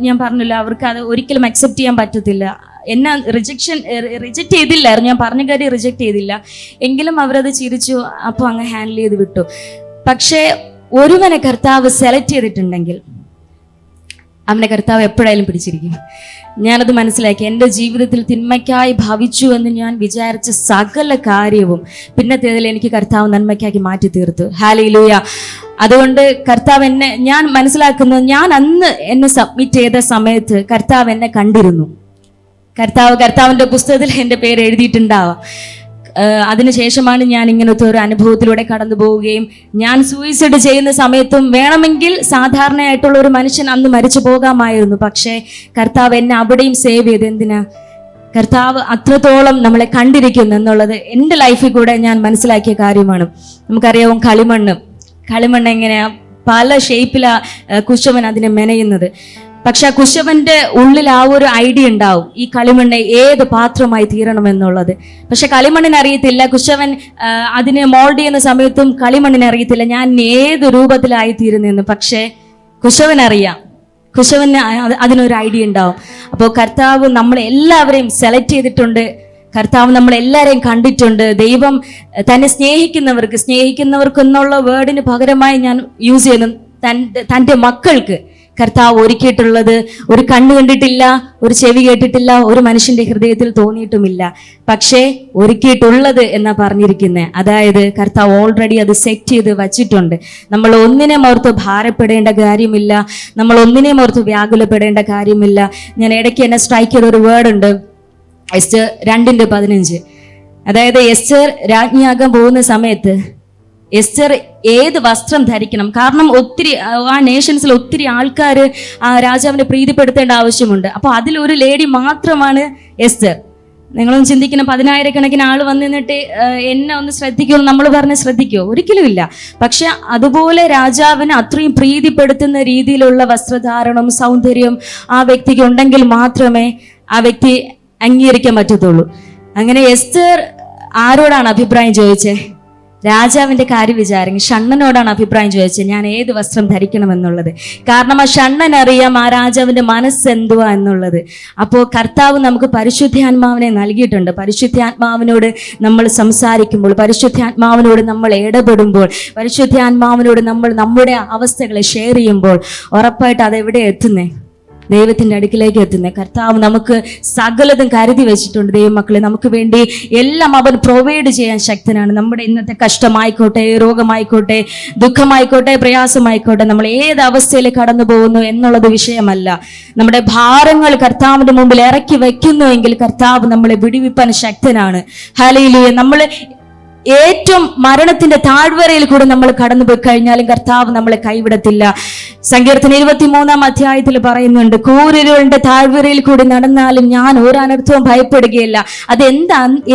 ഞാൻ പറഞ്ഞില്ല, അവർക്ക് അത് ഒരിക്കലും അക്സെപ്റ്റ് ചെയ്യാൻ പറ്റത്തില്ല. എന്നെ റിജക്റ്റ് ചെയ്തില്ലായിരുന്നു. ഞാൻ പറഞ്ഞ കാര്യം റിജക്റ്റ് ചെയ്തില്ല. എങ്കിലും അവരത് ചിരിച്ചു. അപ്പോൾ അങ്ങ് ഹാൻഡിൽ ചെയ്ത് വിട്ടു. പക്ഷേ ഒരുവനെ കർത്താവ് സെലക്ട് ചെയ്തിട്ടുണ്ടെങ്കിൽ അവനെ കർത്താവ് എപ്പോഴായാലും പിടിച്ചിരിക്കും. ഞാനത് മനസ്സിലാക്കി. എൻ്റെ ജീവിതത്തിൽ തിന്മയ്ക്കായി ഭവിച്ചു എന്ന് ഞാൻ വിചാരിച്ച സകല കാര്യവും പിന്നത്തേതിൽ എനിക്ക് കർത്താവ് നന്മയ്ക്കാക്കി മാറ്റി തീർത്തു. ഹല്ലേലൂയ. അതുകൊണ്ട് കർത്താവ് ഞാൻ മനസ്സിലാക്കുന്നത്, ഞാൻ അന്ന് എന്നെ സബ്മിറ്റ് ചെയ്ത സമയത്ത് കർത്താവ് എന്നെ കണ്ടിരുന്നു. കർത്താവിൻ്റെ പുസ്തകത്തിൽ എൻ്റെ പേര് എഴുതിയിട്ടുണ്ടാവാം. അതിനുശേഷമാണ് ഞാൻ ഇങ്ങനത്തെ ഒരു അനുഭവത്തിലൂടെ കടന്നു പോവുകയും, ഞാൻ സൂയിസൈഡ് ചെയ്യുന്ന സമയത്തും വേണമെങ്കിൽ സാധാരണയായിട്ടുള്ള ഒരു മനുഷ്യൻ അന്ന് മരിച്ചു പോകാമായിരുന്നു. പക്ഷേ കർത്താവ് എന്നെ അവിടെയും സേവ് ചെയ്ത്. എന്തിനാ? കർത്താവ് അത്രത്തോളം നമ്മളെ കണ്ടിരിക്കുന്നു എന്നുള്ളത് എൻ്റെ ലൈഫിൽ കൂടെ ഞാൻ മനസ്സിലാക്കിയ കാര്യമാണ്. നമുക്കറിയാവും കളിമണ്ണ് എങ്ങനെയാ പല ഷേപ്പിലാ കുശവൻ അതിനെ മെനയുന്നത്. പക്ഷെ ആ കുശവന്റെ ഉള്ളിൽ ആ ഒരു ഐഡിയ ഉണ്ടാവും, ഈ കളിമണ്ണ് ഏത് പാത്രമായി തീരണമെന്നുള്ളത്. പക്ഷെ കളിമണ്ണിന് അറിയത്തില്ല. കുശവൻ അതിനെ മോൾഡ് ചെയ്യുന്ന സമയത്തും കളിമണ്ണിന് അറിയത്തില്ല ഞാൻ ഏത് രൂപത്തിലായി തീരുന്നെന്ന്. പക്ഷേ കുശവനറിയാം, കുശവന് അതിനൊരു ഐഡിയ ഉണ്ടാവും. അപ്പോൾ കർത്താവ് നമ്മളെല്ലാവരെയും സെലക്ട് ചെയ്തിട്ടുണ്ട്. കർത്താവ് നമ്മളെല്ലാവരെയും കണ്ടിട്ടുണ്ട്. ദൈവം തന്നെ സ്നേഹിക്കുന്നവർക്ക് എന്നുള്ള വേർഡിന് പകരമായി ഞാൻ യൂസ് ചെയ്യുന്നു തൻ്റെ മക്കൾക്ക് കർത്താവ് ഒരുക്കിയിട്ടുള്ളത് ഒരു കണ്ണ് കണ്ടിട്ടില്ല, ഒരു ചെവി കേട്ടിട്ടില്ല, ഒരു മനുഷ്യന്റെ ഹൃദയത്തിൽ തോന്നിയിട്ടുമില്ല. പക്ഷേ ഒരുക്കിയിട്ടുള്ളത് എന്നാ പറഞ്ഞിരിക്കുന്നത്. അതായത് കർത്താവ് ഓൾറെഡി അത് സെറ്റ് ചെയ്ത് വച്ചിട്ടുണ്ട്. നമ്മൾ ഒന്നിനെയും ഓർത്ത് ഭാരപ്പെടേണ്ട കാര്യമില്ല, നമ്മൾ ഒന്നിനെയും ഓർത്ത് വ്യാകുലപ്പെടേണ്ട കാര്യമില്ല. ഞാൻ ഇടയ്ക്ക് എന്നെ സ്ട്രൈക്ക് ചെയ്ത ഒരു വേർഡ് ഉണ്ട്, എസ്റ്റർ 2:15. അതായത് എസ്റ്റർ രാജ്ഞിയാകാൻ പോകുന്ന സമയത്ത് എസ്റ്റർ ഏത് വസ്ത്രം ധരിക്കണം. കാരണം ഒത്തിരി ആ നേഷൻസിൽ ഒത്തിരി ആൾക്കാർ ആ രാജാവിനെ പ്രീതിപ്പെടുത്തേണ്ട ആവശ്യമുണ്ട്. അപ്പോൾ അതിലൊരു ലേഡി മാത്രമാണ് എസ്റ്റർ. നിങ്ങളൊന്ന് ചിന്തിക്കണം, 10,000-കണക്കിന് ആൾ വന്ന് നിന്നിട്ട് എന്നെ ഒന്ന് ശ്രദ്ധിക്കുമോ നമ്മൾ പറഞ്ഞ് ശ്രദ്ധിക്കുമോ? ഒരിക്കലും ഇല്ല. പക്ഷെ അതുപോലെ രാജാവിന് അത്രയും പ്രീതിപ്പെടുത്തുന്ന രീതിയിലുള്ള വസ്ത്രധാരണം, സൗന്ദര്യം ആ വ്യക്തിക്ക് ഉണ്ടെങ്കിൽ മാത്രമേ ആ വ്യക്തി അംഗീകരിക്കാൻ പറ്റത്തുള്ളൂ. അങ്ങനെ എസ്റ്റർ ആരോടാണ് അഭിപ്രായം ചോദിച്ചേ? രാജാവിന്റെ കാര്യവിചാരം ഷണ്ണനോടാണ് അഭിപ്രായം ചോദിച്ചത്, ഞാൻ ഏത് വസ്ത്രം ധരിക്കണമെന്നുള്ളത്. കാരണം ആ ഷണ്ണൻ അറിയാം ആ രാജാവിന്റെ മനസ്സ് എന്തുവാ എന്നുള്ളത്. അപ്പോൾ കർത്താവ് നമുക്ക് പരിശുദ്ധാത്മാവിനെ നൽകിയിട്ടുണ്ട്. പരിശുദ്ധാത്മാവിനോട് നമ്മൾ സംസാരിക്കുമ്പോൾ, പരിശുദ്ധാത്മാവിനോട് നമ്മൾ ഇടപെടുമ്പോൾ, പരിശുദ്ധാത്മാവിനോട് നമ്മൾ നമ്മുടെ അവസ്ഥകളെ ഷെയർ ചെയ്യുമ്പോൾ ഉറപ്പായിട്ട് അതെവിടെ എത്തുന്നേ? ദൈവത്തിൻ്റെ അടുക്കിലേക്ക് എത്തുന്നത്. കർത്താവ് നമുക്ക് സകലതും കരുതി വെച്ചിട്ടുണ്ട്. ദൈവമക്കളെ, നമുക്ക് വേണ്ടി എല്ലാം അവൻ പ്രൊവൈഡ് ചെയ്യാൻ ശക്തനാണ്. നമ്മുടെ ഇന്നത്തെ കഷ്ടമായിക്കോട്ടെ, രോഗമായിക്കോട്ടെ, ദുഃഖമായിക്കോട്ടെ, പ്രയാസമായിക്കോട്ടെ, നമ്മൾ ഏത് അവസ്ഥയിൽ കടന്നു പോകുന്നു എന്നുള്ളത് വിഷയമല്ല. നമ്മുടെ ഭാരങ്ങൾ കർത്താവിന്റെ മുമ്പിൽ ഇറക്കി വെക്കുന്നുവെങ്കിൽ കർത്താവ് നമ്മളെ വിടുവിപ്പാൻ ശക്തനാണ്. ഹല്ലേലൂയ. നമ്മൾ ഏറ്റവും മരണത്തിന്റെ താഴ്വരയിൽ കൂടെ നമ്മൾ കടന്നു പോയി കഴിഞ്ഞാലും കർത്താവ് നമ്മളെ കൈവിടത്തില്ല. സങ്കീർത്തനം 23-ാം അധ്യായത്തിൽ പറയുന്നുണ്ട്, കൂരിരുളിന്റെ താഴ്വരയിൽ കൂടി നടന്നാലും ഞാൻ ഒരനർത്ഥവും ഭയപ്പെടുകയില്ല.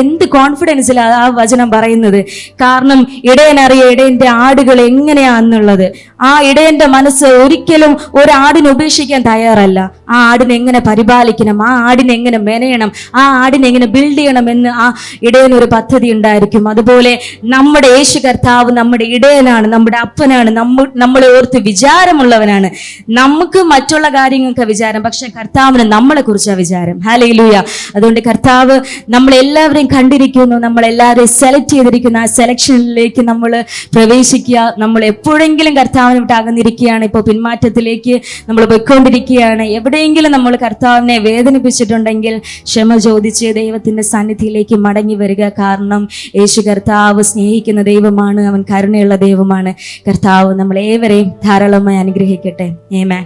എന്ത് കോൺഫിഡൻസിലാണ് ആ വചനം പറയുന്നത്? കാരണം ഇടയനറിയ ഇടയന്റെ ആടുകൾ എങ്ങനെയാന്നുള്ളത്. ആ ഇടയന്റെ മനസ്സ് ഒരിക്കലും ഒരാടിനെ ഉപേക്ഷിക്കാൻ തയ്യാറല്ല. ആ ആടിനെ എങ്ങനെ പരിപാലിക്കണം, ആ ആടിനെ എങ്ങനെ മെനയണം, ആ ആടിനെ എങ്ങനെ ബിൽഡ് ചെയ്യണം എന്ന് ആ ഇടയനൊരു പദ്ധതി ഉണ്ടായിരിക്കും. അതുപോലെ നമ്മുടെ യേശു കർത്താവ് നമ്മുടെ ഇടയനാണ്, നമ്മുടെ അപ്പനാണ്, നമ്മളെ ഓർത്ത് വിചാരമുള്ളവനാണ്. നമുക്ക് മറ്റുള്ള കാര്യങ്ങൾക്ക് വിചാരം, പക്ഷെ കർത്താവിന് നമ്മളെ കുറിച്ചാണ് വിചാരം. ഹല്ലേലൂയ. അതുകൊണ്ട് കർത്താവ് നമ്മളെല്ലാവരെയും കണ്ടിരിക്കുന്നു, നമ്മളെല്ലാവരെയും സെലക്ട് ചെയ്തിരിക്കുന്നു. ആ സെലക്ഷനിലേക്ക് നമ്മൾ പ്രവേശിക്കുക. നമ്മൾ എപ്പോഴെങ്കിലും കർത്താവിനെ വിട്ട് അകന്നിരിക്കുകയാണ്, ഇപ്പോൾ പിന്മാറ്റത്തിലേക്ക് നമ്മൾ പോയിക്കൊണ്ടിരിക്കുകയാണ്, എവിടെയെങ്കിലും നമ്മൾ കർത്താവിനെ വേദനിപ്പിച്ചിട്ടുണ്ടെങ്കിൽ ക്ഷമ ചോദിച്ച് ദൈവത്തിന്റെ സന്നിധിയിലേക്ക് മടങ്ങി വരിക. കാരണം യേശു കർത്താവ് സ്നേഹിക്കുന്ന ദൈവമാണ്, അവൻ കരുണയുള്ള ദൈവമാണ്. കർത്താവ് നമ്മളേവരെയും ധാരാളമായി അനുഗ്രഹിക്കട്ടെ. ആമേൻ.